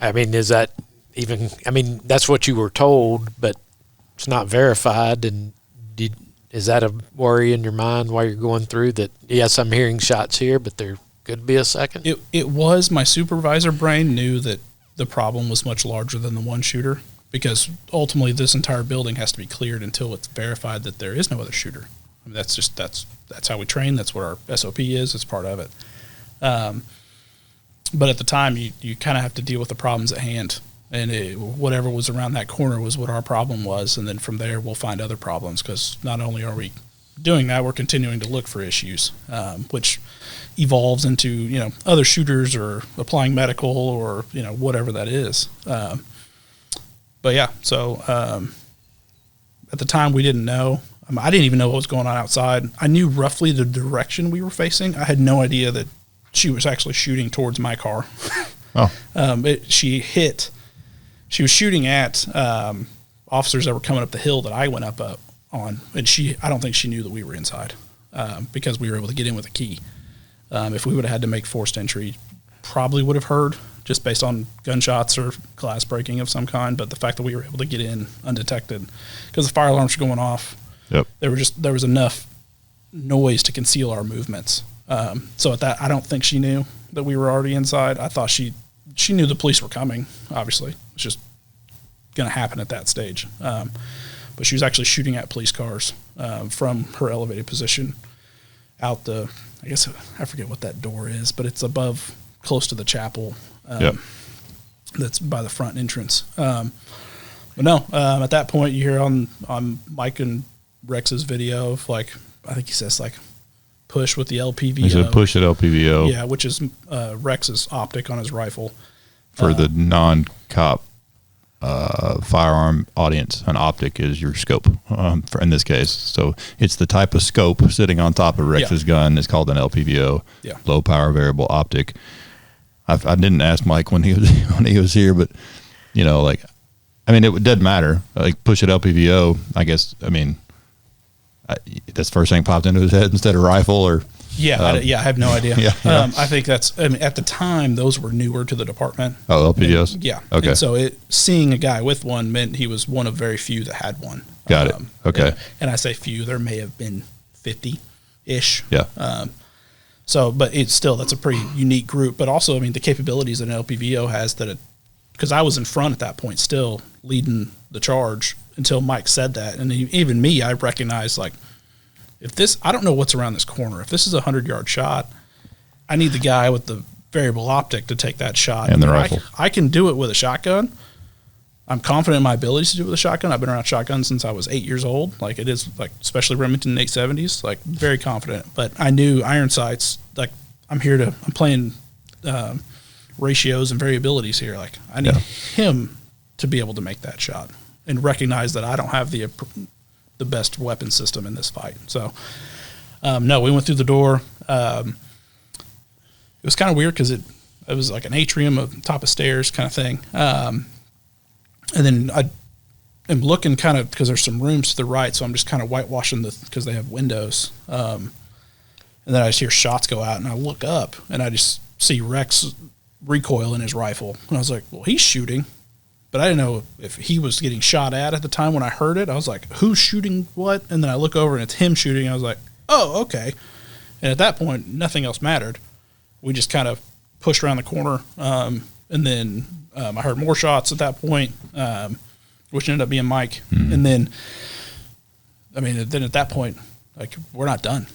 I mean, is that even, that's what you were told, but it's not verified. And is that a worry in your mind while you're going through that, yes, I'm hearing shots here, but there could be a second? It was, my supervisor brain knew that the problem was much larger than the one shooter, because ultimately this entire building has to be cleared until it's verified that there is no other shooter. I mean, that's how we train. That's what our SOP is. It's part of it. But at the time, you kind of have to deal with the problems at hand. And whatever was around that corner was what our problem was. And then from there, we'll find other problems, because not only are we doing that, we're continuing to look for issues, which evolves into, other shooters or applying medical or, whatever that is. But yeah, so at the time, we didn't know. I didn't even know what was going on outside. I knew roughly the direction we were facing. I had no idea that she was actually shooting towards my car. Oh. She was shooting at officers that were coming up the hill that I went up on, and I don't think she knew that we were inside because we were able to get in with a key. If we would have had to make forced entry, probably would have heard just based on gunshots or glass breaking of some kind. But the fact that we were able to get in undetected because the fire alarms were going off, yep. there was enough noise to conceal our movements. So at that, I don't think she knew that we were already inside. I thought she knew the police were coming. Obviously, it's just going to happen at that stage. But she was actually shooting at police cars from her elevated position out I guess I forget what that door is, but it's above, close to the chapel. Yep. That's by the front entrance. But no, at that point you hear on Mike and Rex's video of I think he says push with the LPVO. He said push at LPVO. Yeah, which is Rex's optic on his rifle. For the non-cop firearm audience, an optic is your scope in this case. So it's the type of scope sitting on top of Rex's gun. It's called an LPVO, low power variable optic. I didn't ask Mike when he was here, but it doesn't matter. Push at LPVO, I guess. That's the first thing popped into his head instead of rifle or. I have no idea. I think that's. At the time, those were newer to the department. Oh, LPVOs. And, yeah. Okay. And so seeing a guy with one meant he was one of very few that had one. Got it. Okay. And I say few. There may have been 50-ish. Yeah. But it's still, that's a pretty unique group. But also, the capabilities that an LPVO has because I was in front at that point still leading the charge until Mike said that. And even me, I recognized I don't know what's around this corner. If this is a 100-yard shot, I need the guy with the variable optic to take that shot. And the rifle. I can do it with a shotgun. I'm confident in my abilities to do it with a shotgun. I've been around shotguns since I was 8 years old. It is especially Remington 870s, very confident. But I knew iron sights. I'm playing ratios and variabilities here. I need him to be able to make that shot and recognize that I don't have the best weapon system in this fight. So, no, we went through the door. It was kind of weird because it was like an atrium on top of stairs kind of thing. And then I am looking kind of because there's some rooms to the right, so I'm just kind of whitewashing because they have windows. And then I just hear shots go out, and I look up, and I just see Rex recoil in his rifle. And I was like, well, he's shooting. But I didn't know if he was getting shot at the time when I heard it. I was like, who's shooting what? And then I look over, and it's him shooting. I was like, oh, okay. And at that point, nothing else mattered. We just kind of pushed around the corner, and then I heard more shots at that point, which ended up being Mike. And then, then at that point, we're not done.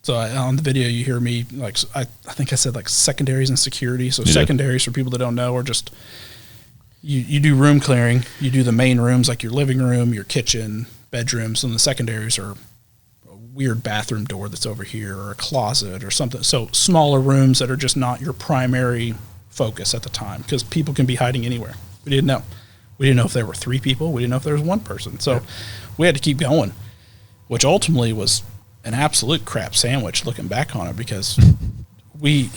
So on the video, you hear me, I think I said secondaries and security. So secondaries, for people that don't know, are just you do room clearing. You do the main rooms like your living room, your kitchen, bedrooms, and the secondaries are a weird bathroom door that's over here or a closet or something. So smaller rooms that are just not your primary focus at the time because people can be hiding anywhere. We didn't know. We didn't know if there were 3 people. We didn't know if there was 1 person. So we had to keep going, which ultimately was an absolute crap sandwich looking back on it because we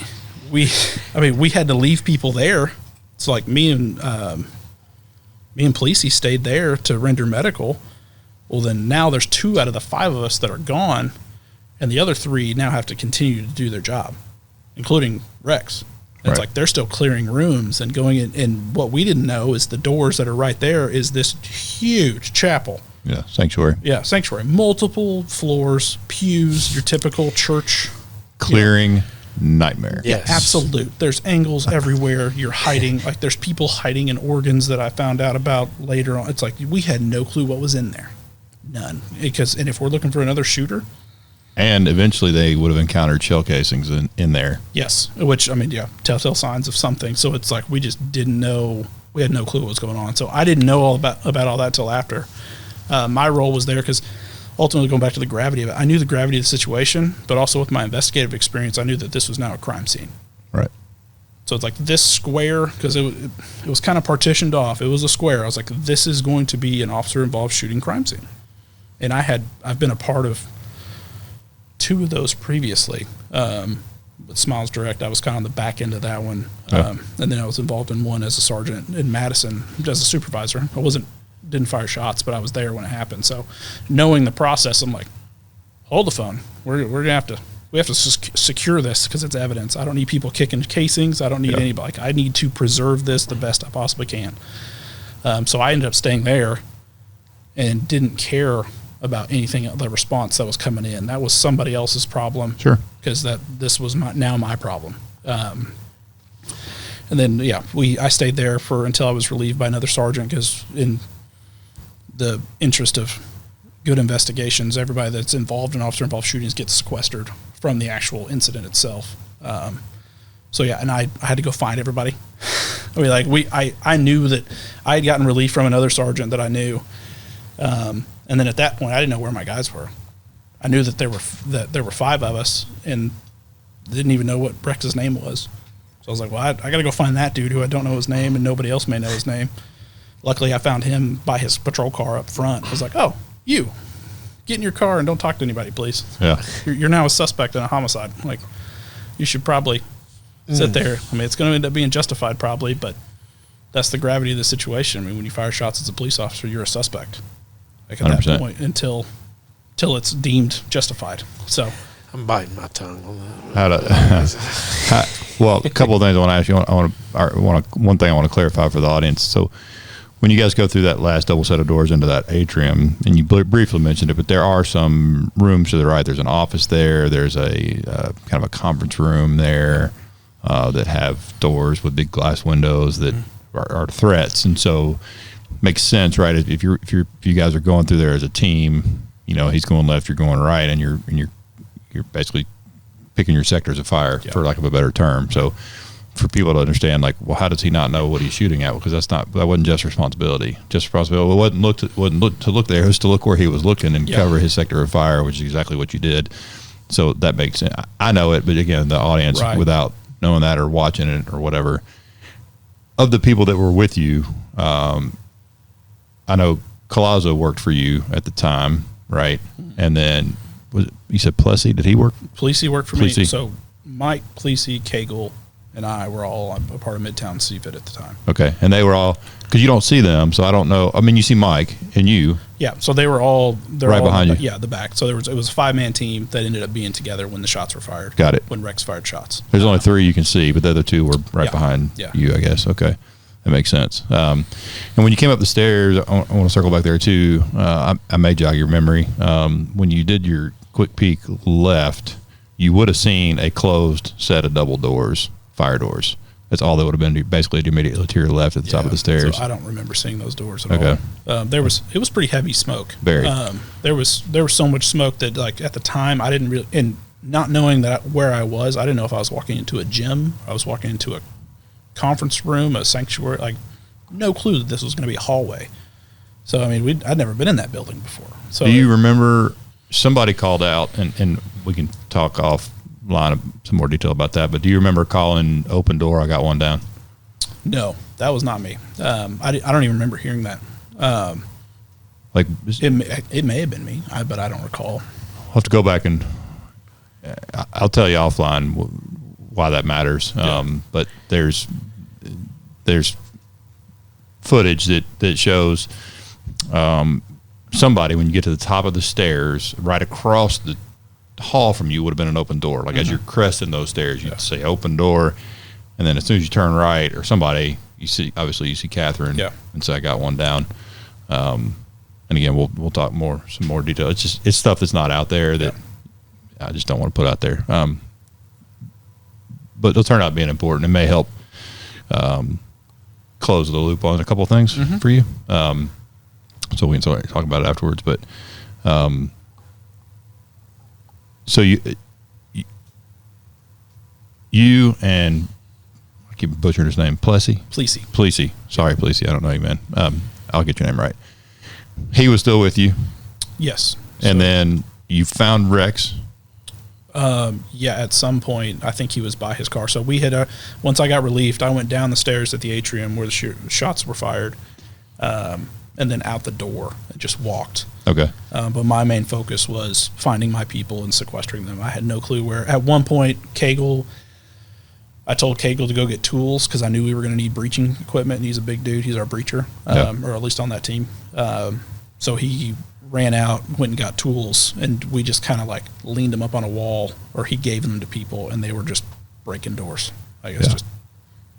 had to leave people there. So me and Policey stayed there to render medical. Well, then now there's 2 out of the 5 of us that are gone, and the other 3 now have to continue to do their job, including Rex. It's they're still clearing rooms and going in. And what we didn't know is the doors that are right there is this huge chapel. Yeah, sanctuary. Yeah, sanctuary. Multiple floors, pews, your typical church. Clearing nightmare. Yes. Yeah, absolute. There's angles everywhere. You're hiding. There's people hiding in organs that I found out about later on. It's we had no clue what was in there. None. And if we're looking for another shooter. And eventually they would have encountered shell casings in there. Yes. Which, telltale signs of something. So it's we just didn't know. We had no clue what was going on. So I didn't know all about all that till after. My role was there because ultimately going back to the gravity of it, I knew the gravity of the situation, but also with my investigative experience, I knew that this was now a crime scene. Right. So it's this square, because it was kind of partitioned off. It was a square. I was like, this is going to be an officer-involved shooting crime scene. And I've been a part of 2 of those previously. with Smiles Direct, I was kind of on the back end of that one. Yeah. And then I was involved in one as a sergeant in Madison as a supervisor. Didn't fire shots, but I was there when it happened. So knowing the process, I'm like, hold the phone. We have to secure this because it's evidence. I don't need people kicking casings. I don't need anybody. Like, I need to preserve this the best I possibly can. So I ended up staying there and didn't care about anything, the response that was coming in. That was somebody else's problem. Sure. Because this was my problem. And then, I stayed there until I was relieved by another sergeant, because in the interest of good investigations, everybody that's involved in officer-involved shootings gets sequestered from the actual incident itself. And I had to go find everybody. I mean, I knew that I had gotten relief from another sergeant that I knew. And then at that point, I didn't know where my guys were. I knew that there were 5 of us, and didn't even know what Rex's name was. So I was like, well, I got to go find that dude who I don't know his name, and nobody else may know his name. Luckily, I found him by his patrol car up front. I was like, oh, you. Get in your car and don't talk to anybody, please. Yeah. You're now a suspect in a homicide. Like, you should probably sit there. I mean, it's going to end up being justified probably, but that's the gravity of the situation. I mean, when you fire shots as a police officer, you're a suspect. Like, at 100%. That point, until it's deemed justified. So I'm biting my tongue on that. Well, a couple of things I want to ask you. One thing I want to clarify for the audience. So, when you guys go through that last double set of doors into that atrium, and you briefly mentioned it, but there are some rooms to the right. There's an office there. There's a kind of a conference room there that have doors with big glass windows that are threats. And so, makes sense, right? If you guys are going through there as a team, he's going left, you're going right, and you're basically picking your sectors of fire, for lack of a better term. So, for people to understand, like, well, how does he not know what he's shooting at? Because that wasn't just responsibility. Just responsibility. It wasn't to look there. It was to look where he was looking and cover his sector of fire, which is exactly what you did. So that makes sense. I know it, but again, the audience, without knowing that or watching it or whatever, of the people that were with you, I know Collazo worked for you at the time, right? And then you said Plessy? Did he work? Plessy worked for me. So Mike, Plessy, Cagle, and I were all a part of Midtown CFIT at the time. Okay. And they were all, because you don't see them, so I don't know. I mean, you see Mike and you. Yeah. So they were all behind you. Yeah, the back. So it was a 5-man team that ended up being together when the shots were fired. Got it. When Rex fired shots. There's only 3 you can see, but the other 2 were behind you, I guess. Okay. That makes sense. And when you came up the stairs, I want to circle back there too. I may jog your memory. When you did your quick peek left, you would have seen a closed set of double doors. Fire doors. That's all that would have been basically immediately to your left at the top of the stairs. So I don't remember seeing those doors at all. It was pretty heavy smoke. Very. There was so much smoke that, like, at the time I didn't really, and not knowing where I was, I didn't know if I was walking into a gym, I was walking into a conference room, a sanctuary. Like, no clue that this was going to be a hallway. So I mean, I'd never been in that building before. So do you remember somebody called out, and we can talk offline some more detail about that, but do you remember calling open door, I got one down? No, that was not me. I don't even remember hearing that. It may have been me, but I don't recall. I'll have to go back and I'll tell you offline why that matters. But there's footage that shows somebody, when you get to the top of the stairs, right across the hall from you would have been an open door. Like, as you're cresting those stairs, you'd say open door, and then as soon as you turn right, or somebody, you see Catherine, and say, I got one down. And again, we'll talk some more detail. It's stuff that's not out there that I just don't want to put out there. But it'll turn out being important. It may help close the loop on a couple of things for you. So we can talk about it afterwards. But so you and, I keep butchering his name, Plessy. Sorry, Plessy. I don't know you, man. I'll get your name right. He was still with you. Yes. And then you found Rex. At some point, I think he was by his car. So we had once I got relieved, I went down the stairs at the atrium where the shots were fired. and then out the door and just walked. Okay. But my main focus was finding my people and sequestering them. I had no clue where. At one point, I told Cagle to go get tools because I knew we were going to need breaching equipment, and he's a big dude. He's our breacher, or at least on that team. So he ran out, went and got tools, and we just kind of like leaned them up on a wall, or he gave them to people, and they were just breaking doors. I guess just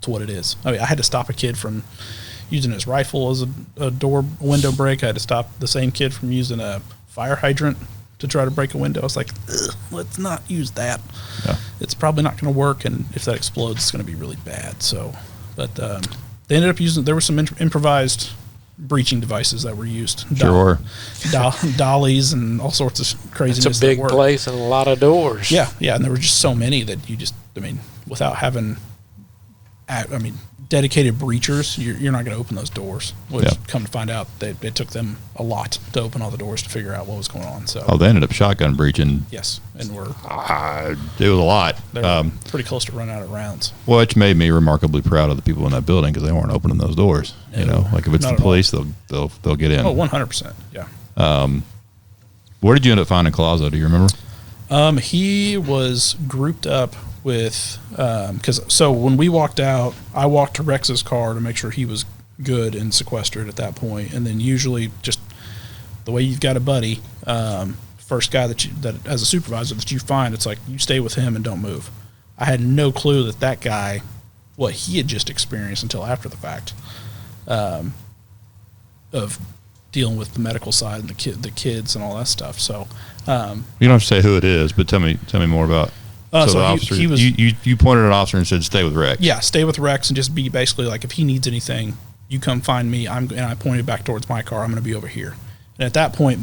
to what it is. I mean, I had to stop a kid from using his rifle as a window break. I had to stop the same kid from using a fire hydrant to try to break a window. I was like, let's not use that. Yeah. It's probably not going to work, and if that explodes, it's going to be really bad. So, but they ended up using. There were some improvised breaching devices that were used. Dollies and all sorts of craziness. It's a big place and a lot of doors. Yeah, and there were just so many that you just, without having, dedicated breachers, you're not going to open those doors. Which, come to find out, it took them a lot to open all the doors to figure out what was going on. So, they ended up shotgun breaching. Yes, and it was a lot. They were pretty close to running out of rounds. Which made me remarkably proud of the people in that building because they weren't opening those doors. No, like if it's the police, they'll get in. Oh, 100%. Yeah. Where did you end up finding Colazo? Do you remember? He was grouped up with so when we walked out, I walked to Rex's car to make sure he was good and sequestered at that point, and then usually just the way you've got a buddy, first guy that as a supervisor that you find, it's like you stay with him and don't move. I had no clue that guy, what he had just experienced until after the fact, of dealing with the medical side and the kids and all that stuff. So you don't have to say who it is, but tell me more about. So the officer, he was, you pointed at an officer and said, "Stay with Rex." Yeah, stay with Rex and just be basically like, if he needs anything, you come find me. And I pointed back towards my car. I'm going to be over here. And at that point,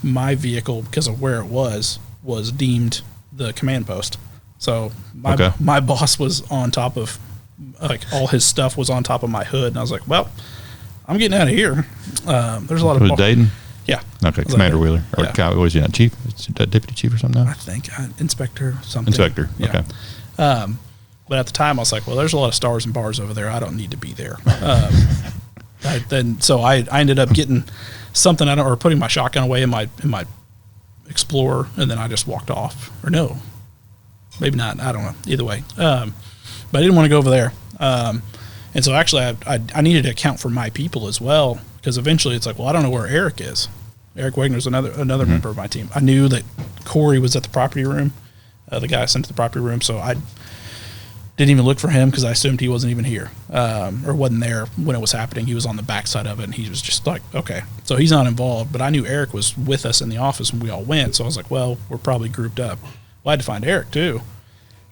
my vehicle, because of where it was deemed the command post. So my boss was on top of, like, all his stuff was on top of my hood, and I was like, well, I'm getting out of here. There's a lot of. Was it Dayton? Yeah. Okay, Commander Wheeler. Or was he not chief? Deputy chief or something now? I think inspector something. Inspector, yeah. Okay. But at the time, I was like, well, there's a lot of stars and bars over there. I don't need to be there. So I ended up getting something, or putting my shotgun away in my Explorer, and then I just walked off. Or no, maybe not. I don't know. Either way. But I didn't want to go over there. And so actually I needed to account for my people as well, because eventually it's like, well, I don't know where Eric is. Eric Wagner's another member of my team. I knew that Corey was at the property room, the guy I sent to the property room, so I didn't even look for him because I assumed he wasn't even here, or wasn't there when it was happening. He was on the backside of it, and he was just like, okay. So he's not involved, but I knew Eric was with us in the office when we all went, so I was like, well, we're probably grouped up. Well, I had to find Eric, too.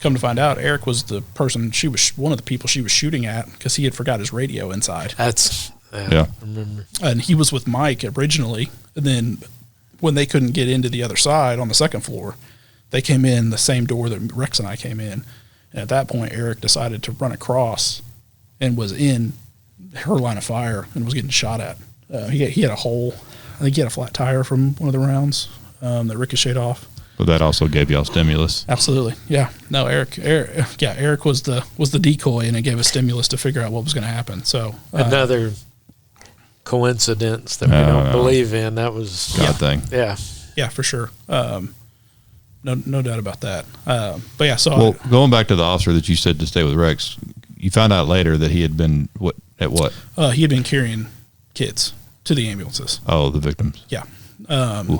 Come to find out, Eric was the person, she was one of the people she was shooting at because he had forgot his radio inside. I remember. And he was with Mike originally, and then when they couldn't get into the other side on the second floor, they came in the same door that Rex and I came in. And at that point, Eric decided to run across and was in her line of fire and was getting shot at. He had a hole. I think he had a flat tire from one of the rounds that ricocheted off. But that also gave y'all stimulus. Absolutely, yeah. No, Eric was the decoy, and it gave us stimulus to figure out what was going to happen. So another coincidence that we don't believe in. That was God thing. Yeah, for sure. No doubt about that. But yeah, so going back to the officer that you said to stay with Rex, you found out later that he had been what? He had been carrying kids to the ambulances. Oh, the victims. Yeah.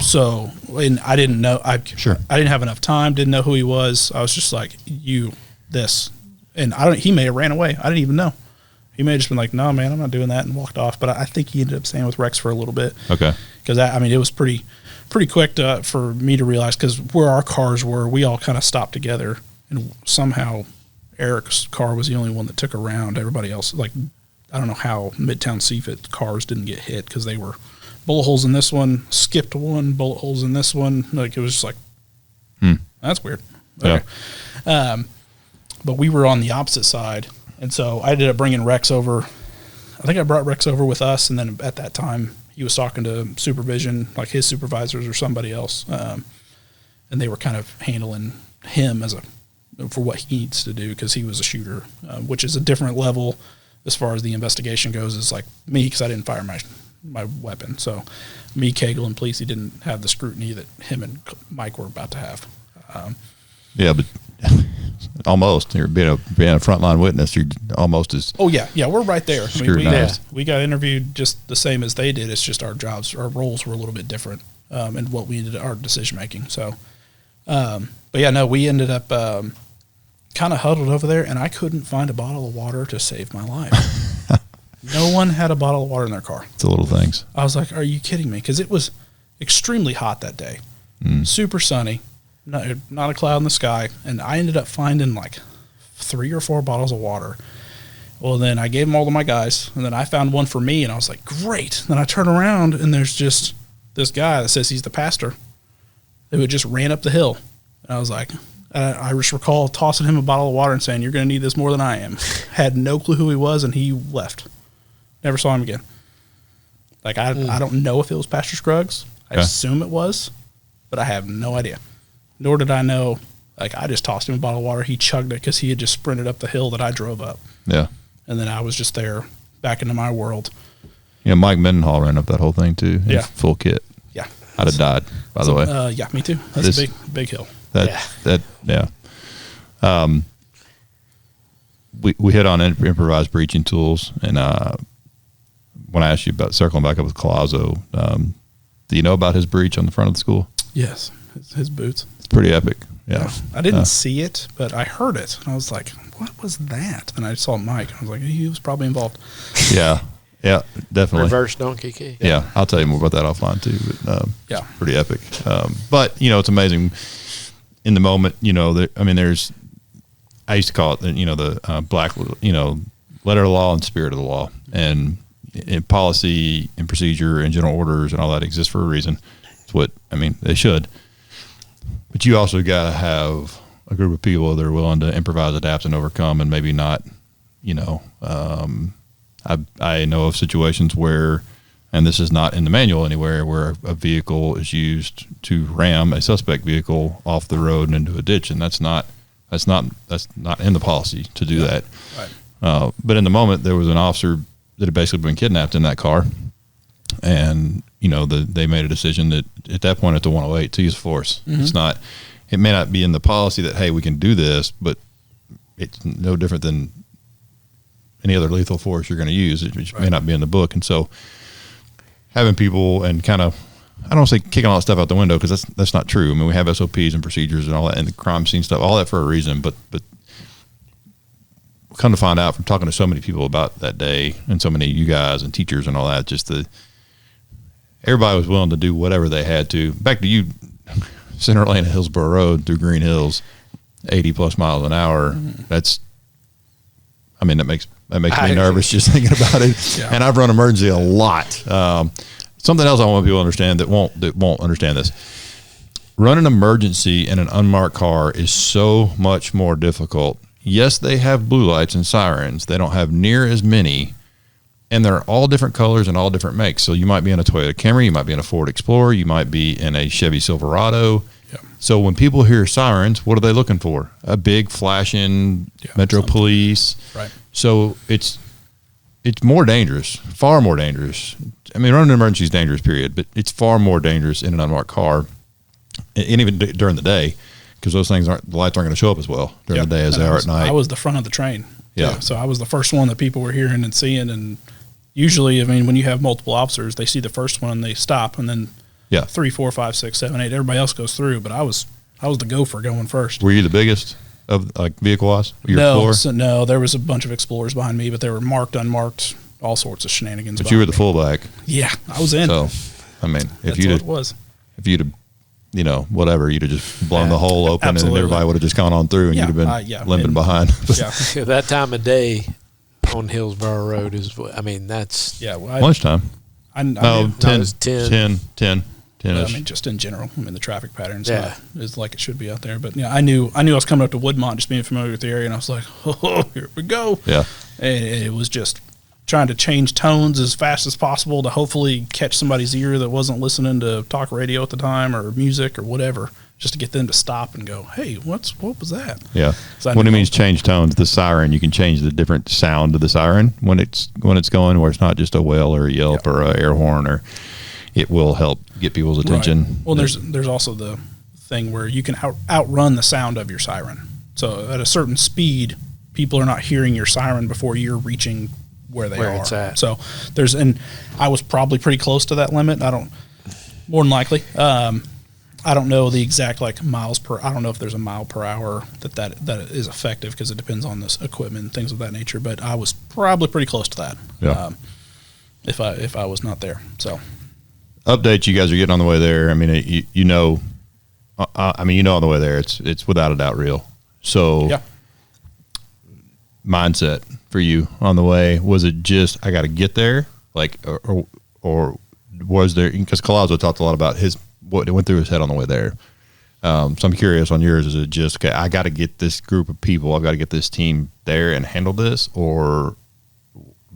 So, and I didn't know. I didn't have enough time. Didn't know who he was. I was just like, and he may have ran away. I didn't even know. He may have just been like, no, man, I'm not doing that, and walked off. But I think he ended up staying with Rex for a little bit. Okay. Because it was pretty quick for me to realize, because where our cars were, we all kind of stopped together, and somehow Eric's car was the only one that took around. Everybody else, like, I don't know how Midtown CFIT cars didn't get hit, because they were bullet holes in this one, skipped one, bullet holes in this one. Like, it was just like, that's weird. Okay. Yeah. But we were on the opposite side, and so I ended up bringing Rex over. I think I brought Rex over with us, and then at that time he was talking to supervision, like his supervisors or somebody else, and they were kind of handling him for what he needs to do, because he was a shooter, which is a different level as far as the investigation goes. Is like me, because I didn't fire my weapon. So me, Cagle, and Police, he didn't have the scrutiny that him and Mike were about to have. Yeah, but almost. You're being a frontline witness, you're almost as. Oh yeah, we're right there. I mean, we got interviewed just the same as they did. It's just our roles were a little bit different, and what we did, our decision making. So, but yeah, no, we ended up kind of huddled over there, and I couldn't find a bottle of water to save my life. No one had a bottle of water in their car. It's the little things. I was like, "Are you kidding me?" Because it was extremely hot that day, super sunny. Not a cloud in the sky, and I ended up finding like 3 or 4 bottles of water. Well, then I gave them all to my guys, and then I found one for me, and I was like, great. Then I turn around, and there's just this guy that says he's the pastor who had just ran up the hill. And I was like, I just recall tossing him a bottle of water and saying, you're going to need this more than I am. Had no clue who he was, and he left. Never saw him again. Like, I don't know if it was Pastor Scruggs. I assume it was, but I have no idea. Nor did I know, like, I just tossed him a bottle of water. He chugged it because he had just sprinted up the hill that I drove up. Yeah. And then I was just there back into my world. Yeah, Mike Mendenhall ran up that whole thing, too. Yeah. Full kit. Yeah. I'd have died, by the way. Yeah, me too. That's a big hill. We hit on improvised breaching tools. And when I asked you about circling back up with Collazo, do you know about his breach on the front of the school? Yes. His boots. It's pretty epic. Yeah. I didn't see it, but I heard it. And I was like, what was that? And I saw Mike. I was like, he was probably involved. Yeah. Yeah, definitely. Reverse donkey key. Yeah. I'll tell you more about that offline too. But, yeah. Pretty epic. But, it's amazing in the moment, there's, I used to call it, the black, letter of the law and spirit of the law. And in policy and procedure and general orders and all that exists for a reason. It's what, they should. But you also got to have a group of people that are willing to improvise, adapt, and overcome, and maybe not, I know of situations where, and this is not in the manual anywhere, where a vehicle is used to ram a suspect vehicle off the road and into a ditch, and that's not in the policy to do that. Right. But in the moment, there was an officer that had basically been kidnapped in that car, and they made a decision that at that point, at the 108, to use force. Mm-hmm. It may not be in the policy that, hey, we can do this, but it's no different than any other lethal force you're going to use. It may not be in the book. And so having people and kind of, I don't say kicking all that stuff out the window, because that's not true. We have SOPs and procedures and all that, and the crime scene stuff, all that for a reason. But come to find out from talking to so many people about that day, and so many of you guys and teachers and all that, everybody was willing to do whatever they had to. Back to you, center lane of Hillsborough Road through Green Hills, 80 plus miles an hour. Mm-hmm. That makes me nervous just thinking about it. Yeah. And I've run emergency a lot. Something else I want people to understand that won't understand this. Running emergency in an unmarked car is so much more difficult. Yes, they have blue lights and sirens. They don't have near as many. And they're all different colors and all different makes. So you might be in a Toyota Camry, you might be in a Ford Explorer, you might be in a Chevy Silverado. Yep. So when people hear sirens, what are they looking for? A big flashing Metro Police. Right. So it's more dangerous, far more dangerous. Running an emergency is dangerous, period, but it's far more dangerous in an unmarked car, and even during the day, because the lights aren't going to show up as well during the day as they are at night. I was the front of the train. Yeah. So I was the first one that people were hearing and seeing, and usually, when you have multiple officers, they see the first one, they stop, and then 3, 4, 5, 6, 7, 8, everybody else goes through. But I was the gopher going first. Were you the biggest of vehicle-wise? No, there was a bunch of Explorers behind me, but they were marked, unmarked, all sorts of shenanigans. But you were the fullback. Yeah, I was in. So, if you'd have, whatever, you'd have just blown the hole open. Absolutely. And everybody would have just gone on through, and you'd have been limping behind. That time of day on Hillsborough Road is, that's lunchtime. 10. Just in general, the traffic patterns is like it should be out there. But I knew I was coming up to Woodmont, just being familiar with the area, and I was like, oh, here we go. Yeah. And it was just trying to change tones as fast as possible to hopefully catch somebody's ear that wasn't listening to talk radio at the time or music or whatever, just to get them to stop and go, hey, what was that? Yeah. What it means change tones, the siren, you can change the different sound of the siren when it's going, where it's not just a wail or a yelp or a air horn, or it will help get people's attention. Right. Well, there's also the thing where you can outrun the sound of your siren. So at a certain speed, people are not hearing your siren before you're reaching where it's at. So and I was probably pretty close to that limit. More than likely. I don't know the exact miles per. I don't know if there's a mile per hour that is effective, because it depends on this equipment and things of that nature. But I was probably pretty close to that. Yeah. If I was not there. So update, you guys are getting on the way there. I mean, on the way there, it's without a doubt real. So yeah. Mindset for you on the way, was it just I got to get there, or was there, because Collazo talked a lot about what went through his head on the way there. So I'm curious on yours, is it just, okay, I got to get this group of people, I've got to get this team there and handle this, or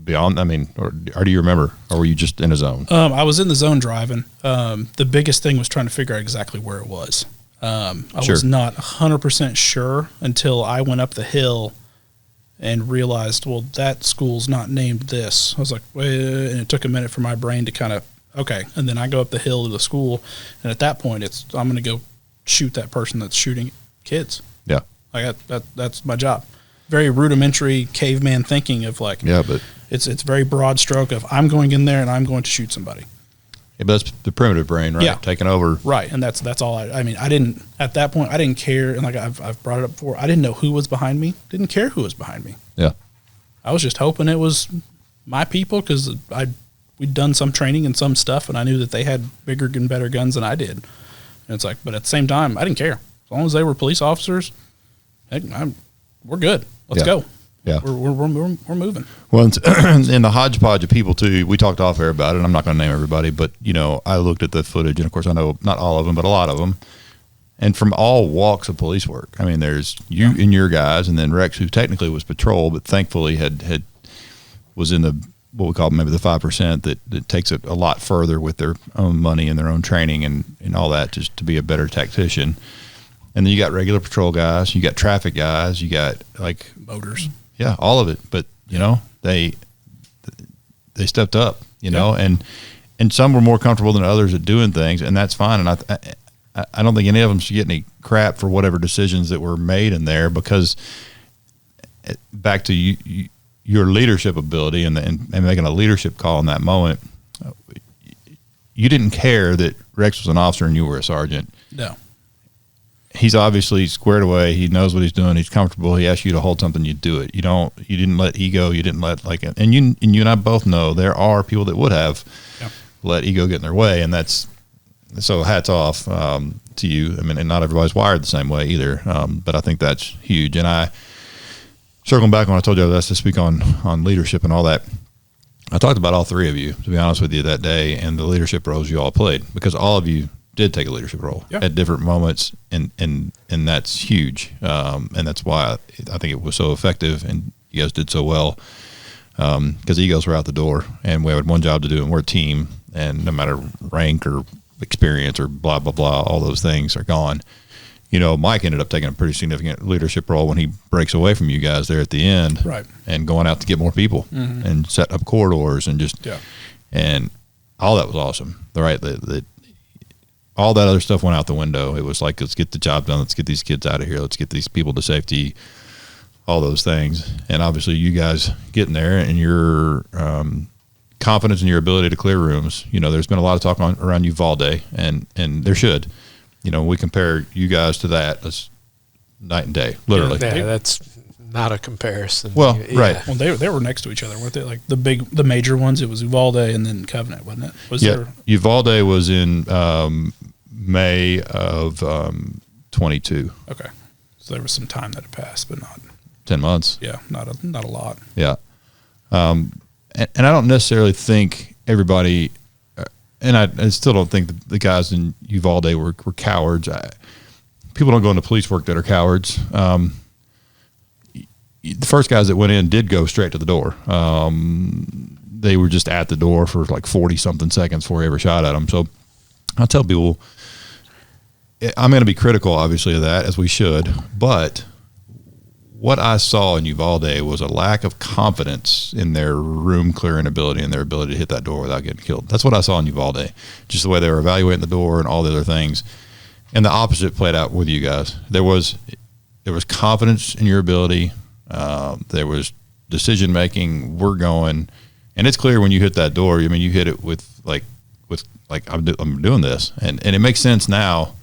beyond? I mean, or do you remember, or were you just in a zone? I was in the zone driving. The biggest thing was trying to figure out exactly where it was. I was not 100% sure until I went up the hill and realized, well, that school's not named this. I was like, wait, and it took a minute for my brain to kind of, okay. And then I go up the hill to the school, and at that point, I'm going to go shoot that person that's shooting kids. Yeah. That's my job. Very rudimentary caveman thinking of but it's very broad stroke of, I'm going in there and I'm going to shoot somebody. Yeah, but that's the primitive brain, right? Yeah. Taking over. Right. And that's all I didn't, at that point, I didn't care. And I've brought it up before. I didn't know who was behind me. Didn't care who was behind me. Yeah. I was just hoping it was my people, because we'd done some training and some stuff, and I knew that they had bigger and better guns than I did. And it's but at the same time, I didn't care. As long as they were police officers, we're good. Let's go. Yeah. We're moving. Well, in the hodgepodge of people too, we talked off air about it. I'm not going to name everybody, but I looked at the footage, and of course I know not all of them, but a lot of them, and from all walks of police work. I mean, there's you and your guys, and then Rex, who technically was patrol, but thankfully was in the, what we call maybe the 5% that takes it a lot further with their own money and their own training and all that, just to be a better tactician. And then you got regular patrol guys, you got traffic guys, you got motors. Yeah, all of it. But they stepped up, and some were more comfortable than others at doing things, and that's fine. And I don't think any of them should get any crap for whatever decisions that were made in there, because back to your leadership ability and making a leadership call in that moment, you didn't care that Rex was an officer and you were a sergeant. No. He's obviously squared away. He knows what he's doing. He's comfortable. He asks you to hold something, you do it. You didn't let ego. You didn't let and you and I both know there are people that would have let ego get in their way. And so hats off to you. I mean, and not everybody's wired the same way either. But I think that's huge. And circling back when I told you I was asked to speak on leadership and all that, I talked about all three of you, to be honest with you, that day, and the leadership roles you all played, because all of you did take a leadership role at different moments, and that's huge, and that's why I think it was so effective, and you guys did so well, because egos were out the door, and we had one job to do, and we're a team, and no matter rank or experience or blah blah blah, all those things are gone. Mike ended up taking a pretty significant leadership role when he breaks away from you guys there at the end, right, and going out to get more people and setting up corridors and and all that was awesome. Right, all that other stuff went out the window. It was let's get the job done. Let's get these kids out of here. Let's get these people to safety, all those things. And obviously you guys getting there and your confidence in your ability to clear rooms. There's been a lot of talk around Uvalde, and there should. We compare you guys to that as night and day, literally. Yeah, that's not a comparison. Well, right. Well, they were next to each other, weren't they? The major ones, it was Uvalde and then Covenant, wasn't it? Uvalde was in May of 22. Okay, so there was some time that had passed, but not 10 months. Yeah, not a lot. Yeah, and I don't necessarily think everybody, and I still don't think the guys in Uvalde were cowards. People don't go into police work that are cowards. the first guys that went in did go straight to the door. They were just at the door for like 40 something seconds before he ever shot at them. So I tell people, I'm going to be critical, obviously, of that, as we should. But what I saw in Uvalde was a lack of confidence in their room clearing ability and their ability to hit that door without getting killed. That's what I saw in Uvalde, just the way they were evaluating the door and all the other things. And the opposite played out with you guys. There was confidence in your ability. There was decision making. We're going, and it's clear when you hit that door. I mean, you hit it with I'm doing this, and it makes sense now.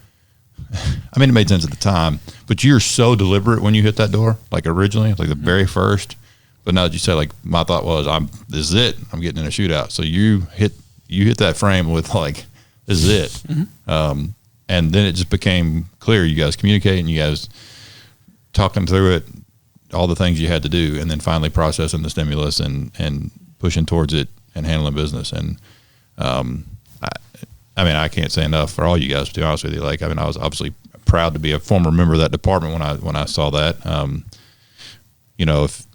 I mean, it made sense at the time, but you're so deliberate when you hit that door, like originally, like the very first. But now that you say, like, my thought was, this is it. I'm getting in a shootout. So you hit that frame with like, this is it. Mm-hmm. And then it just became clear. You guys communicating, you guys talking through it, all the things you had to do, and then finally processing the stimulus and pushing towards it and handling business. And I mean, I can't say enough for all you guys, to be honest with you. Like, I mean, I was obviously proud to be a former member of that department when I saw that. You know, if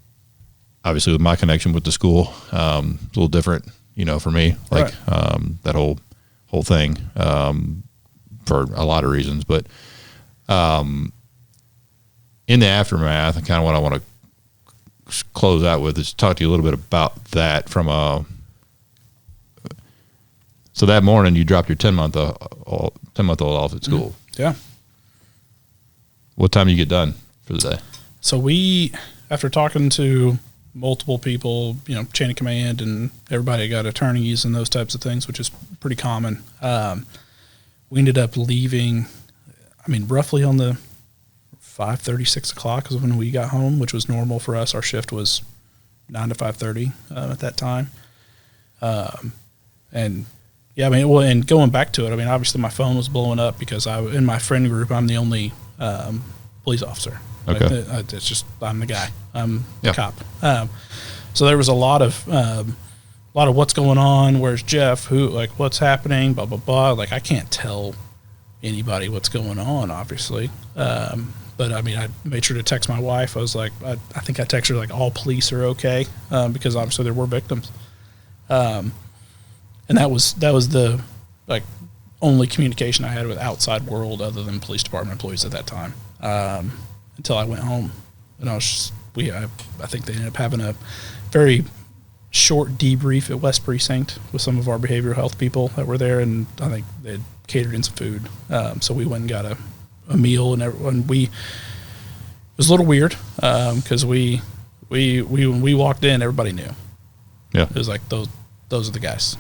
obviously with my connection with the school, it's a little different, you know, for me, like, right. That whole thing, for a lot of reasons, but, in the aftermath, and kind of what I want to close out with is talk to you a little bit about that so that morning you dropped your 10-month-old off at school. Yeah. What time do you get done for the day? So we, after talking to multiple people, you know, chain of command, and everybody got attorneys and those types of things, which is pretty common. We ended up leaving, I mean, roughly on the 5:30, 6 o'clock is when we got home, which was normal for us. Our shift was 9 to 5:30 at that time. And yeah, I mean, well, and going back to it, I mean, obviously my phone was blowing up because in my friend group, I'm the only police officer. Okay. Like, it's just, I'm the guy. I'm the cop. So there was a lot of what's going on. Where's Jeff? Who, like, what's happening? Blah, blah, blah. Like, I can't tell anybody what's going on, obviously. But I mean, I made sure to text my wife. I was like, I think I texted her like, all police are okay, because obviously there were victims. And that was the like only communication I had with outside world other than police department employees at that time, until I went home. And I think they ended up having a very short debrief at West Precinct with some of our behavioral health people that were there, and I think they had catered in some food. So we went and got a meal, and everyone, it was a little weird, because we when we walked in, everybody knew. Yeah. It was like, those are the guys.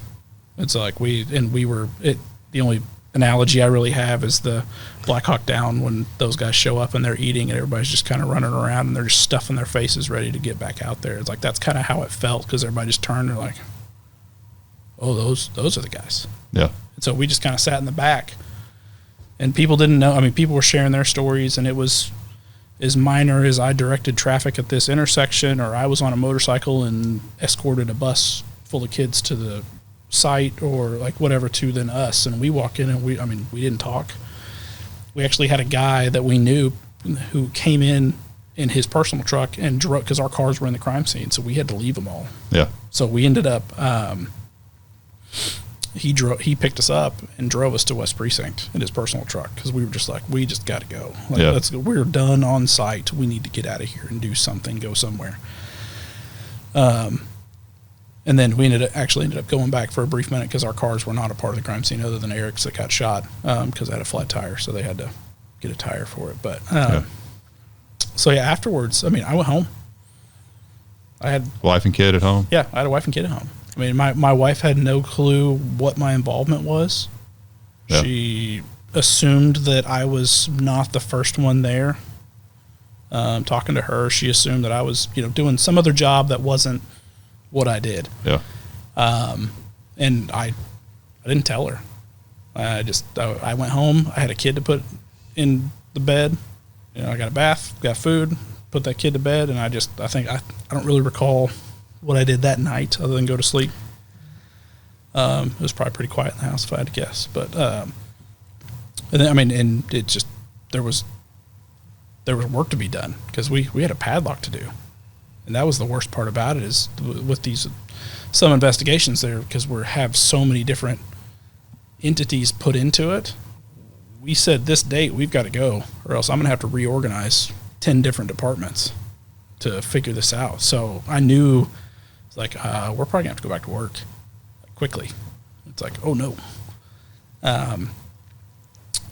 It's like the only analogy I really have is the Black Hawk Down, when those guys show up and they're eating and everybody's just kind of running around and they're just stuffing their faces ready to get back out there. It's like, that's kind of how it felt, because everybody just turned and they're like, oh, those are the guys. Yeah. And so we just kind of sat in the back, and people didn't know. I mean, people were sharing their stories, and it was as minor as I directed traffic at this intersection, or I was on a motorcycle and escorted a bus full of kids to the site, or like whatever, to than us. And we walk in and we didn't talk. We actually had a guy that we knew who came in his personal truck and drove, because our cars were in the crime scene, so we had to leave them all. Yeah. So we ended up, he picked us up and drove us to West Precinct in his personal truck, because we were just like, we just got to go. Like, we're done on site. We need to get out of here and do something, go somewhere. And then we ended up going back for a brief minute, because our cars were not a part of the crime scene other than Eric's that got shot, because they had a flat tire, so they had to get a tire for it. But so yeah, afterwards, I mean, I went home. I had wife and kid at home. Yeah, I had a wife and kid at home. I mean, my wife had no clue what my involvement was. Yeah. She assumed that I was not the first one there. Talking to her, she assumed that I was, doing some other job that wasn't what I did. Yeah. And I didn't tell her. I went home. I had a kid to put in the bed. I got a bath, got food, put that kid to bed, and I think I don't really recall what I did that night other than go to sleep. It was probably pretty quiet in the house if I had to guess. But and then, I mean, and it just there was work to be done, because we had a padlock to do. And that was the worst part about it, is with these some investigations there, because we have so many different entities put into it. We said this date we've got to go, or else I'm going to have to reorganize 10 different departments to figure this out. So I knew, it's like, we're probably going to have to go back to work quickly. It's like, oh no. And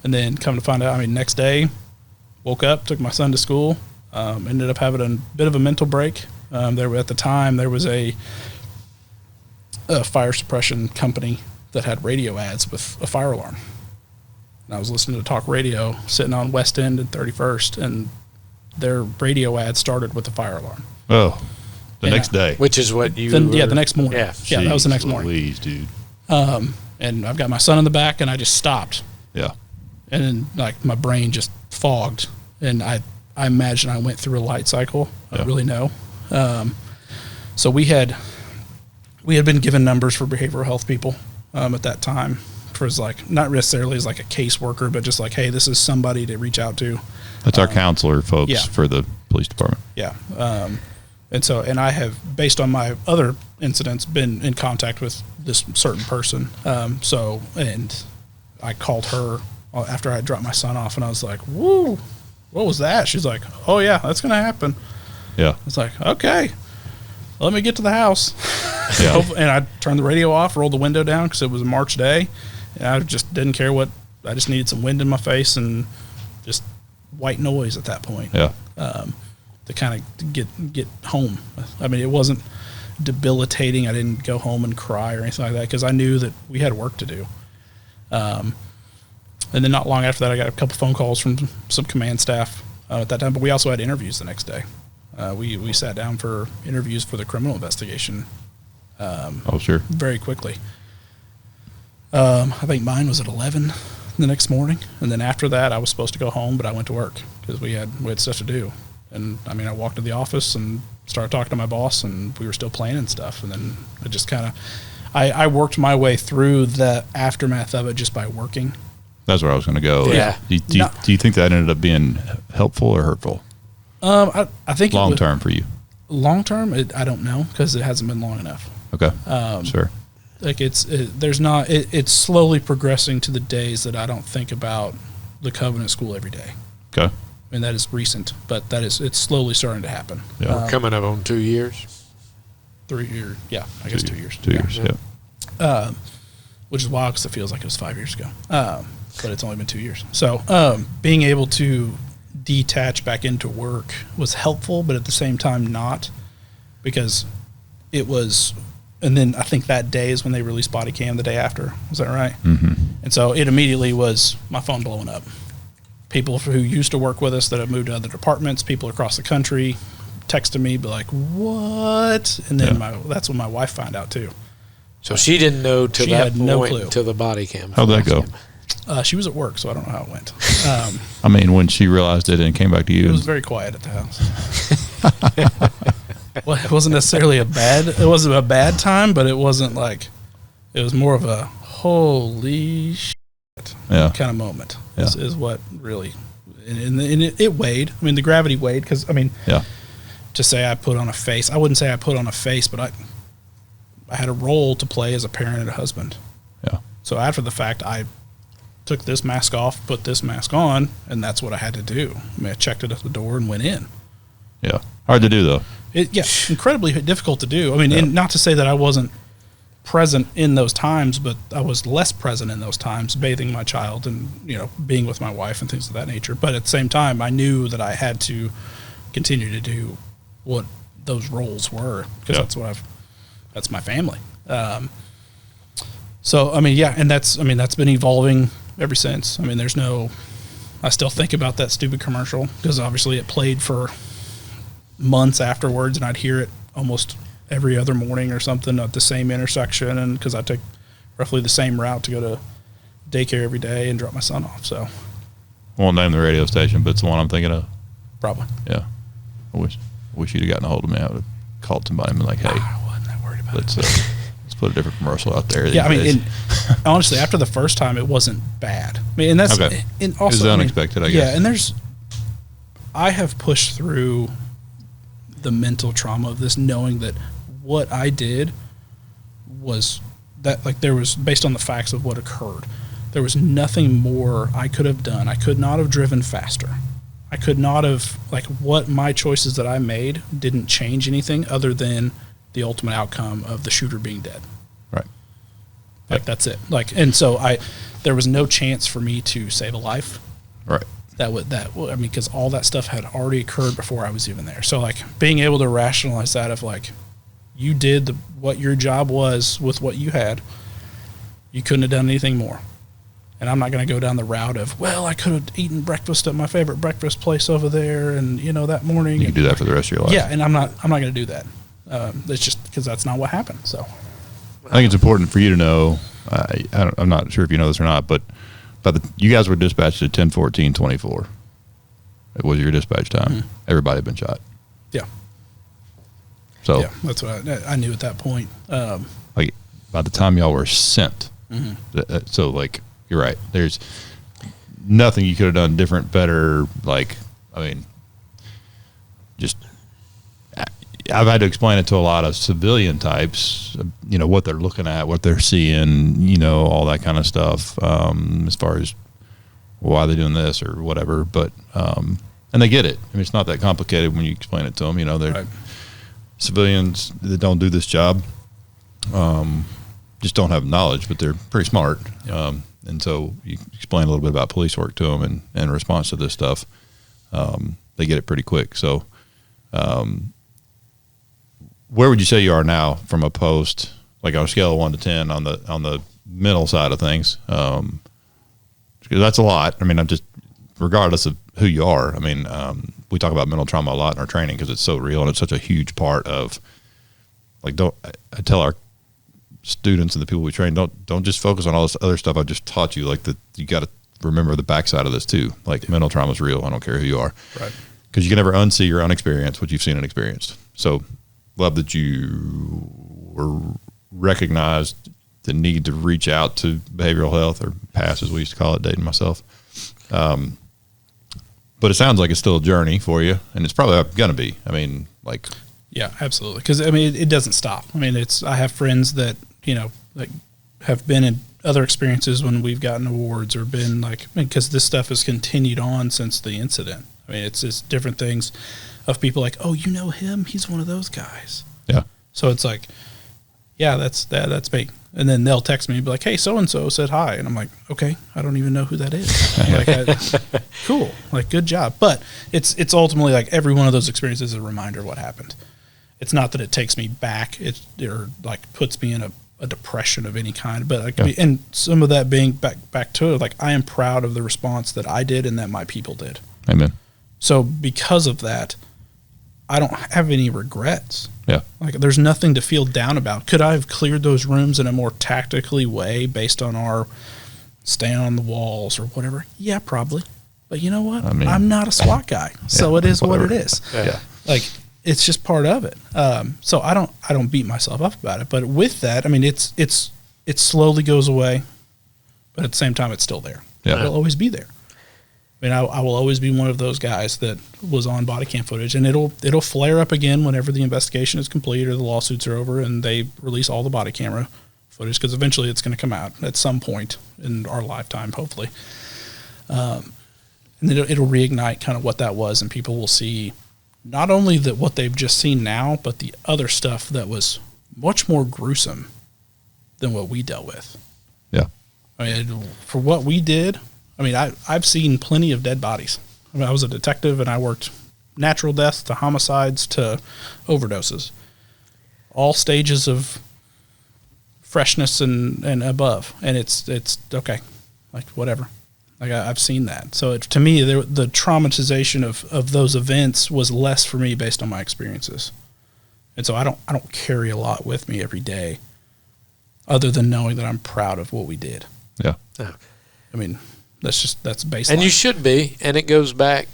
then come to find out, I mean, next day, woke up, took my son to school, ended up having a bit of a mental break. At the time, there was a fire suppression company that had radio ads with a fire alarm. And I was listening to talk radio, sitting on West End and 31st, and their radio ad started with a fire alarm. Oh, the next day. Which is what you... the next morning. Yeah. Yeah, that was the next morning. Please, dude. And I've got my son in the back, and I just stopped. Yeah. And then, like, my brain just fogged, and I imagine I went through a light cycle. I don't really know. So we had been given numbers for behavioral health people at that time, for as like, not necessarily as like a caseworker, but just like, hey, this is somebody to reach out to. That's our counselor folks for the police department. Yeah. And I have, based on my other incidents, been in contact with this certain person. And I called her after I dropped my son off, and I was like, woo, what was that? She's like, oh yeah, that's going to happen. Yeah. It's like, okay, let me get to the house. Yeah. And I turned the radio off, rolled the window down because it was a March day. And I just didn't care I just needed some wind in my face and just white noise at that point. Yeah. To kind of get home. I mean, it wasn't debilitating. I didn't go home and cry or anything like that because I knew that we had work to do. And then not long after that, I got a couple phone calls from some command staff at that time, but we also had interviews the next day. We sat down for interviews for the criminal investigation. Sure. Very quickly. I think mine was at 11 the next morning, and then after that, I was supposed to go home, but I went to work because we had stuff to do. And I mean, I walked to the office and started talking to my boss, and we were still planning stuff. And then I just kind of, I worked my way through the aftermath of it just by working. That's where I was going to go. Yeah. Do you think that ended up being helpful or hurtful? I think long term for you. Long term, I don't know because it hasn't been long enough. Okay. Sure. Like it's slowly progressing to the days that I don't think about the Covenant School every day. Okay. And that is recent, but it's slowly starting to happen. Yeah. We're coming up on 2 years. 3 years. Yeah, I guess 2 years. 2 years. Yeah. Which is wild because it feels like it was 5 years ago. But it's only been 2 years. So being able to detach back into work was helpful, but at the same time not, because it was. And then I think that day is when they released body cam the day after. Was that right? Mm-hmm. And so it immediately was my phone blowing up. People who used to work with us that have moved to other departments, people across the country, texted me, be like, "What?" And then that's when my wife found out too. So she didn't know till she that had point, no clue. till the body cam. How'd that go? She was at work, so I don't know how it went. I mean, when she realized it and came back to you, It was very quiet at the house. Well, it wasn't necessarily it wasn't a bad time, but it wasn't like, it was more of a holy shit kind of moment is what really, and it weighed. I mean, the gravity weighed because, I mean, to say I put on a face, I wouldn't say I put on a face, but I had a role to play as a parent and a husband. Yeah. So after the fact, I took this mask off, put this mask on, and that's what I had to do. I mean, I checked it at the door and went in. Yeah. Hard to do, though. Incredibly difficult to do. I mean, and not to say that I wasn't present in those times, but I was less present in those times, bathing my child and, being with my wife and things of that nature. But at the same time, I knew that I had to continue to do what those roles were, because that's my family. So, I mean, and that's been evolving ever since. I mean, I still think about that stupid commercial because obviously it played for months afterwards, and I'd hear it almost every other morning or something at the same intersection, and because I take roughly the same route to go to daycare every day and drop my son off. So I won't name the radio station, but it's the one I'm thinking of. Probably. Yeah. I wish you'd have gotten a hold of me. I would have called somebody and been like, "Hey, I wasn't that worried about let's it. Let's put a different commercial out there." Yeah, I mean, honestly, after the first time, it wasn't bad. I mean, and that's okay. And also, it was unexpected, I guess. Yeah, and I have pushed through the mental trauma of this, knowing that what I did was that, like, there was, based on the facts of what occurred, there was nothing more I could have done. I could not have driven faster. I could not have, like, what my choices that I made didn't change anything other than the ultimate outcome of the shooter being dead. Right. Like, that's it. Like, and so there was no chance for me to save a life. Right. I mean, because all that stuff had already occurred before I was even there. So, like, being able to rationalize that of, like, you did what your job was with what you had. You couldn't have done anything more. And I'm not going to go down the route of, well, I could have eaten breakfast at my favorite breakfast place over there, and, you know, that morning. You can do that for the rest of your life. Yeah, and I'm not going to do that. It's just because that's not what happened. So, I think it's important for you to know. I'm not sure if you know this or not, but you guys were dispatched at 10:14:24. It was your dispatch time. Mm-hmm. Everybody had been shot. Yeah. So yeah, that's what I knew at that point. Like, by the time y'all were sent, so, like, you're right. There's nothing you could have done different, better. Like, I mean, just I've had to explain it to a lot of civilian types, you know, what they're looking at, what they're seeing, you know, all that kind of stuff, as far as why they're doing this or whatever. But, and they get it. I mean, it's not that complicated when you explain it to them. You know, they're right. Civilians that don't do this job, just don't have knowledge, but they're pretty smart. Yep. And so you explain a little bit about police work to them and in response to this stuff, they get it pretty quick. So, where would you say you are now from a post, like on a scale of 1 to 10 on the mental side of things? Because that's a lot. I mean, I'm just, regardless of who you are, I mean, we talk about mental trauma a lot in our training because it's so real and it's such a huge part of, like, I tell our students and the people we train, don't just focus on all this other stuff I just taught you. Like, you got to remember the backside of this too. Like, mental trauma is real. I don't care who you are. Right. Because you can never unsee your own experience, what you've seen and experienced. So, love that you were recognized the need to reach out to behavioral health, or PASS as we used to call it, dating myself. But it sounds like it's still a journey for you, and it's probably going to be. I mean, like, yeah, absolutely. Because I mean, it doesn't stop. I mean, I have friends that, you know, like, have been in other experiences when we've gotten awards or been, like, because this stuff has continued on since the incident. I mean, it's just different things of people like, oh, you know him? He's one of those guys. Yeah. So it's like, yeah, that's me. And then they'll text me and be like, hey, so-and-so said hi. And I'm like, okay, I don't even know who that is. Like, cool. Like, good job. But it's ultimately, like, every one of those experiences is a reminder of what happened. It's not that it takes me back, or like puts me in a depression of any kind, but like, yeah. And some of that being back to it, like, I am proud of the response that I did and that my people did. Amen. So because of that, I don't have any regrets. Yeah. Like, there's nothing to feel down about. Could I have cleared those rooms in a more tactically way based on our staying on the walls or whatever? Yeah, probably. But you know what? I mean, I'm not a SWAT guy, so it is whatever. What it is. Yeah. Like, it's just part of it. So I don't beat myself up about it. But with that, I mean, it slowly goes away, but at the same time, it's still there. Yeah. It'll always be there. I mean, I will always be one of those guys that was on body cam footage, and it'll flare up again whenever the investigation is complete or the lawsuits are over and they release all the body camera footage, because eventually it's going to come out at some point in our lifetime, hopefully. And then it'll reignite kind of what that was, and people will see not only that what they've just seen now, but the other stuff that was much more gruesome than what we dealt with. Yeah. I mean, for what we did, I mean, I've seen plenty of dead bodies. I mean, I was a detective, and I worked natural deaths to homicides to overdoses, all stages of freshness and above. And it's okay, like, whatever. Like, I've seen that. So to me, the traumatization of those events was less for me based on my experiences. And so I don't carry a lot with me every day, other than knowing that I'm proud of what we did. Yeah. I mean, that's baseline. And you should be. And it goes back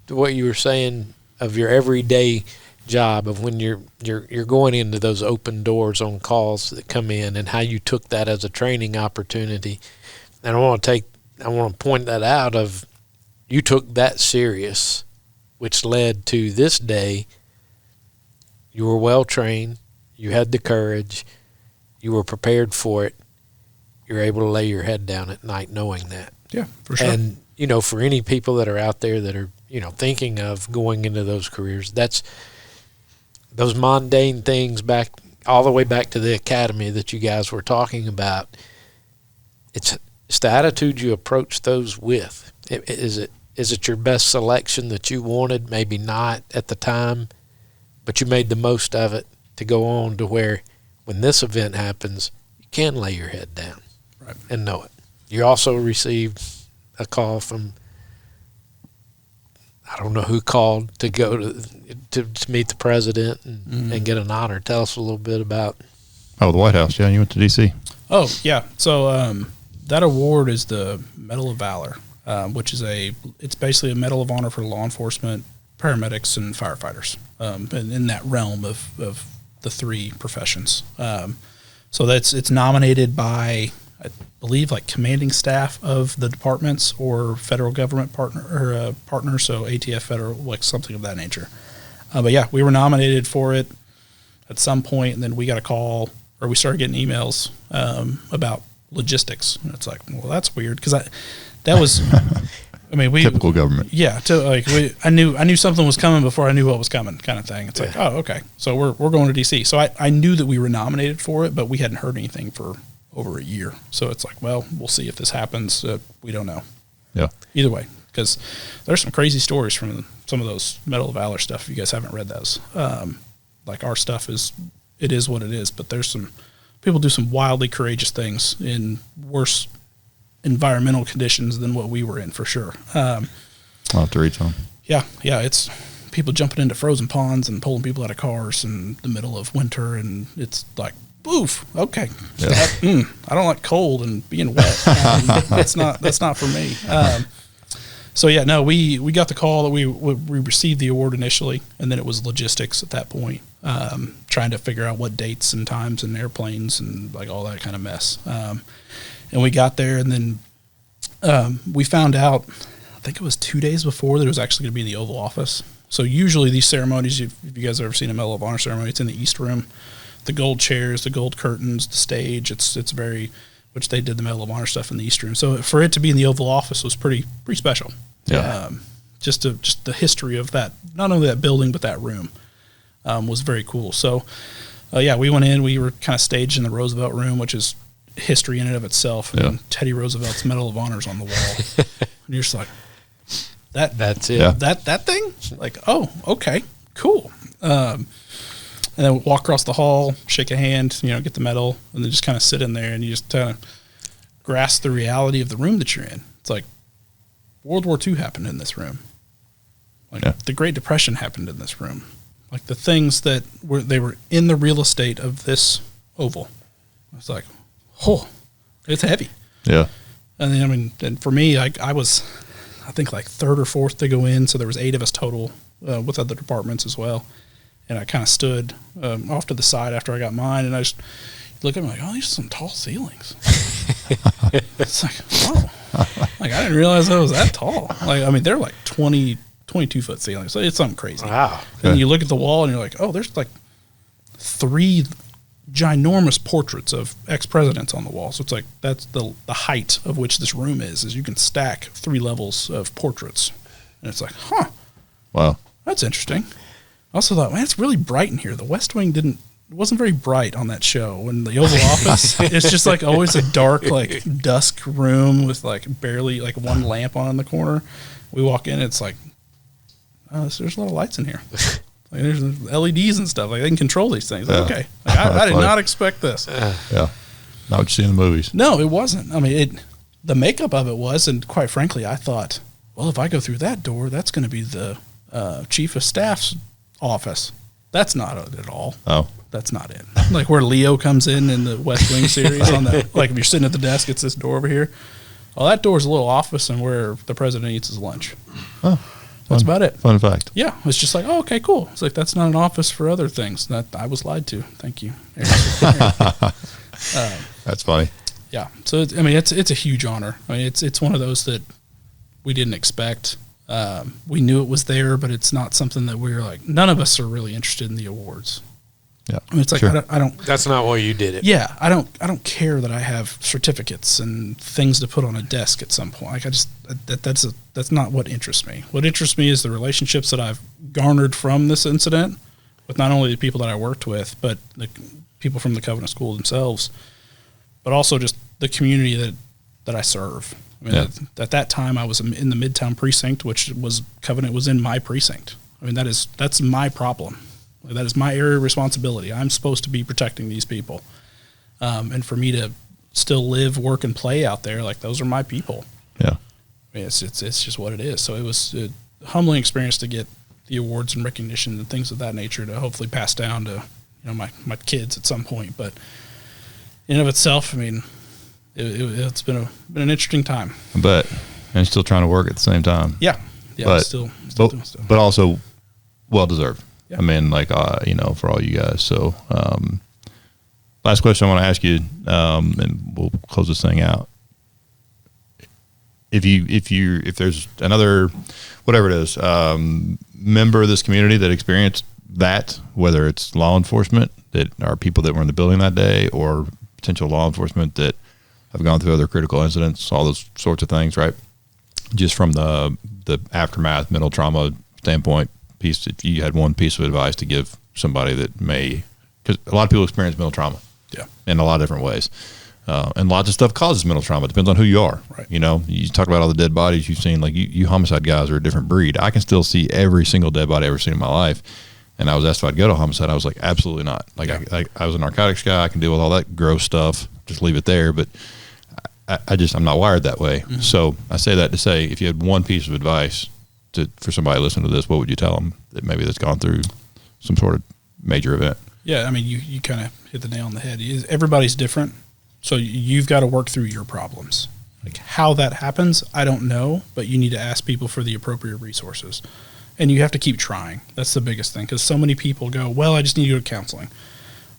to what you were saying of your everyday job, of when you're going into those open doors on calls that come in, and how you took that as a training opportunity. And I want to point that out, of you took that serious, which led to this day you were well trained, you had the courage, you were prepared for it, you're able to lay your head down at night knowing that. Yeah, for sure. And, you know, for any people that are out there that are, you know, thinking of going into those careers, that's those mundane things back all the way back to the academy that you guys were talking about. It's the attitude you approach those with. Is it your best selection that you wanted? Maybe not at the time, but you made the most of it to go on to where when this event happens, you can lay your head down and know it. You also received a call from, I don't know who called, to go to meet the president and get an honor. Tell us a little bit about. Oh, the White House. Yeah, you went to D.C. Oh, yeah. So that award is the Medal of Valor, which is it's basically a Medal of Honor for law enforcement, paramedics, and firefighters, and in that realm of the three professions. So it's nominated by, I believe, like commanding staff of the departments or federal government partner, so ATF federal, like something of that nature. But yeah, we were nominated for it at some point, and then we got a call, or we started getting emails about logistics. And it's like, well, that's weird, because that was, I mean, typical government. Yeah, I knew something was coming before I knew what was coming, kind of thing. It's like, oh, okay, so we're going to DC. So I knew that we were nominated for it, but we hadn't heard anything for over a year. So it's like, well, we'll see if this happens. We don't know. Yeah. Either way, because there's some crazy stories from some of those Medal of Valor stuff. If you guys haven't read those, like our stuff is what it is, but there's some people do some wildly courageous things in worse environmental conditions than what we were in, for sure. I'll have to read some. Yeah, it's people jumping into frozen ponds and pulling people out of cars in the middle of winter, and it's like, oof, okay. Yeah. I don't like cold and being wet. That's not for me. So yeah, no, we got the call that we received the award initially, and then it was logistics at that point, trying to figure out what dates and times and airplanes and like all that kind of mess. And we got there, and then we found out, I think it was 2 days before, that it was actually going to be in the Oval Office. So usually these ceremonies, if you guys have ever seen a Medal of Honor ceremony, it's in the East Room. The gold chairs, the gold curtains, the stage, it's very, which they did the Medal of Honor stuff in the East Room. So for it to be in the Oval Office was pretty special. Yeah. Just the history of that, not only that building, but that room was very cool. So, yeah, we went in, we were kind of staged in the Roosevelt room, which is history in and of itself. Yeah. And Teddy Roosevelt's Medal of Honor's on the wall. And you're just like, that's it. Yeah. That thing? Like, oh, okay, cool. And then walk across the hall, shake a hand, get the medal, and then just kind of sit in there, and you just kind of grasp the reality of the room that you're in. It's like World War II happened in this room. Like the Great Depression happened in this room. Like the things that they were in the real estate of this oval. It's like, oh, it's heavy. Yeah. And then, and for me, I was, I think, like third or fourth to go in, so there was 8 of us total with other departments as well. And I kind of stood off to the side after I got mine, and I just look at them like, oh, these are some tall ceilings. It's like, oh, like I didn't realize that was that tall. Like, I mean, they're like 22-foot ceilings. So it's something crazy. Wow. And you look at the wall, and you're like, oh, there's like 3 ginormous portraits of ex-presidents on the wall. So it's like that's the height of which this room is you can stack 3 levels of portraits. And it's like, huh. Wow. That's interesting. I also thought, man, it's really bright in here. The West Wing wasn't very bright on that show. In the Oval Office, it's just like always a dark, like dusk room with like barely like one lamp on in the corner. We walk in, it's like, oh, there's a lot of lights in here. Like there's LEDs and stuff. Like they can control these things. Like, okay, like, I did not expect this. Yeah, not what you see in the movies. No, it wasn't. I mean, the makeup of it was, and quite frankly, I thought, well, if I go through that door, that's going to be the chief of staff's office. That's not it at all. Oh, that's not it. Like where Leo comes in the West Wing series on that. Like if you're sitting at the desk, it's this door over here. Well, that door's a little office and where the president eats his lunch. Oh, that's about it. Fun fact. Yeah, it's just like, oh, okay, cool. It's like that's not an office for other things. That I was lied to. Thank you. That's funny. Yeah. So it's a huge honor. I mean, it's one of those that we didn't expect. We knew it was there, but it's not something that we were like, none of us are really interested in the awards. Yeah. I mean, it's like, Sure. I don't, That's not why you did it. yeah, I don't care that I have certificates and things to put on a desk at some point. Like that's not what interests me. What interests me is the relationships that I've garnered from this incident with not only the people that I worked with, but the people from the Covenant School themselves, but also just the community that I serve. I mean, at that time I was in the Midtown precinct, which was Covenant was in my precinct. I mean, that's my problem. That is my area of responsibility. I'm supposed to be protecting these people. And for me to still live, work, and play out there, like those are my people. Yeah. I mean, it's just what it is. So it was a humbling experience to get the awards and recognition and things of that nature to hopefully pass down to, my kids at some point. But in and of itself, I mean, it's been an interesting time. I bet. And still trying to work at the same time. Yeah. But, still doing stuff. But also well deserved. Yeah. I mean, for all you guys. So, last question I want to ask you, and we'll close this thing out. If there's another, whatever it is, member of this community that experienced that, whether it's law enforcement that are people that were in the building that day, or potential law enforcement that have gone through other critical incidents, all those sorts of things, right? Just from the aftermath, mental trauma standpoint piece, if you had one piece of advice to give somebody that because a lot of people experience mental trauma, in a lot of different ways, and lots of stuff causes mental trauma. It depends on who you are, right? You talk about all the dead bodies you've seen. Like you homicide guys are a different breed. I can still see every single dead body I've ever seen in my life, and I was asked if I'd go to homicide. I was like, absolutely not. I was a narcotics guy. I can deal with all that gross stuff. Just leave it there. But I'm not wired that way. Mm-hmm. So I say that to say, if you had one piece of advice for somebody listening to this, what would you tell them that maybe that's gone through some sort of major event? Yeah, I mean, you kind of hit the nail on the head. Everybody's different, so you've got to work through your problems. Like how that happens, I don't know, but you need to ask people for the appropriate resources. And you have to keep trying. That's the biggest thing, because so many people go, well, I just need to go to counseling.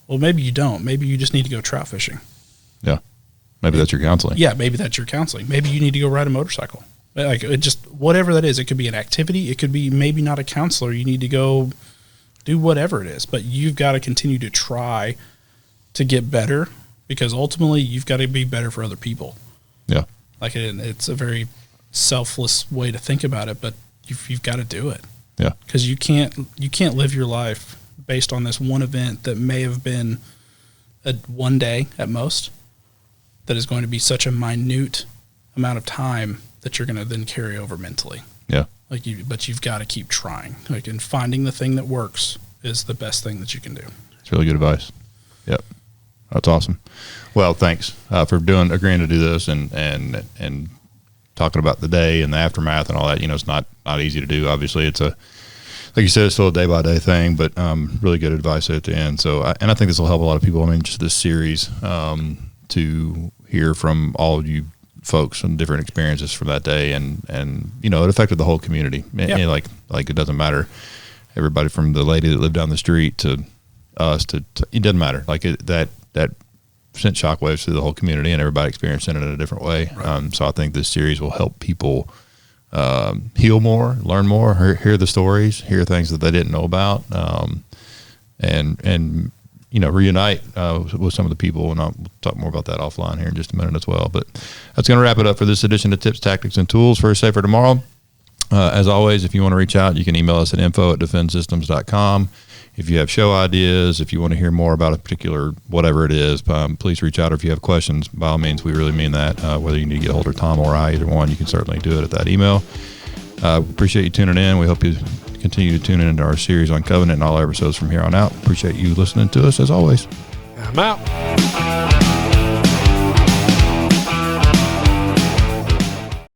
Well, maybe you don't. Maybe you just need to go trout fishing. Yeah. Maybe that's your counseling. Yeah, maybe that's your counseling. Maybe you need to go ride a motorcycle. Like whatever that is. It could be an activity. It could be maybe not a counselor. You need to go do whatever it is. But you've got to continue to try to get better, because ultimately you've got to be better for other people. Yeah. Like it's a very selfless way to think about it, but you've got to do it. Yeah. Because you can't live your life based on this one event that may have been one day at most, that is going to be such a minute amount of time that you're going to then carry over mentally. Yeah. But you've got to keep trying. And finding the thing that works is the best thing that you can do. It's really good advice. Yep. That's awesome. Well, thanks for agreeing to do this and talking about the day and the aftermath and all that. It's not easy to do. Obviously, it's like you said, it's still a day by day thing, but really good advice at the end. So, I think this will help a lot of people. I mean, just this series to hear from all of you folks and different experiences from that day, and it affected the whole community. Yeah. And like it doesn't matter. Everybody from the lady that lived down the street to us to it doesn't matter. Like that sent shockwaves through the whole community, and everybody experiencing it in a different way. Right. So I think this series will help people heal more, learn more, hear the stories, hear things that they didn't know about, and reunite with some of the people. And I'll talk more about that offline here in just a minute as well. But that's going to wrap it up for this edition of Tips, Tactics, and Tools for a Safer Tomorrow. As always, if you want to reach out, you can email us at info@defendsystems.com. If you have show ideas, if you want to hear more about a particular whatever it is, please reach out. Or if you have questions, by all means, we really mean that. Whether you need to get a hold of Tom or I, either one, you can certainly do it at that email. Appreciate you tuning in. We hope you continue to tune in into our series on Covenant and all episodes from here on out. Appreciate you listening to us as always. I'm out.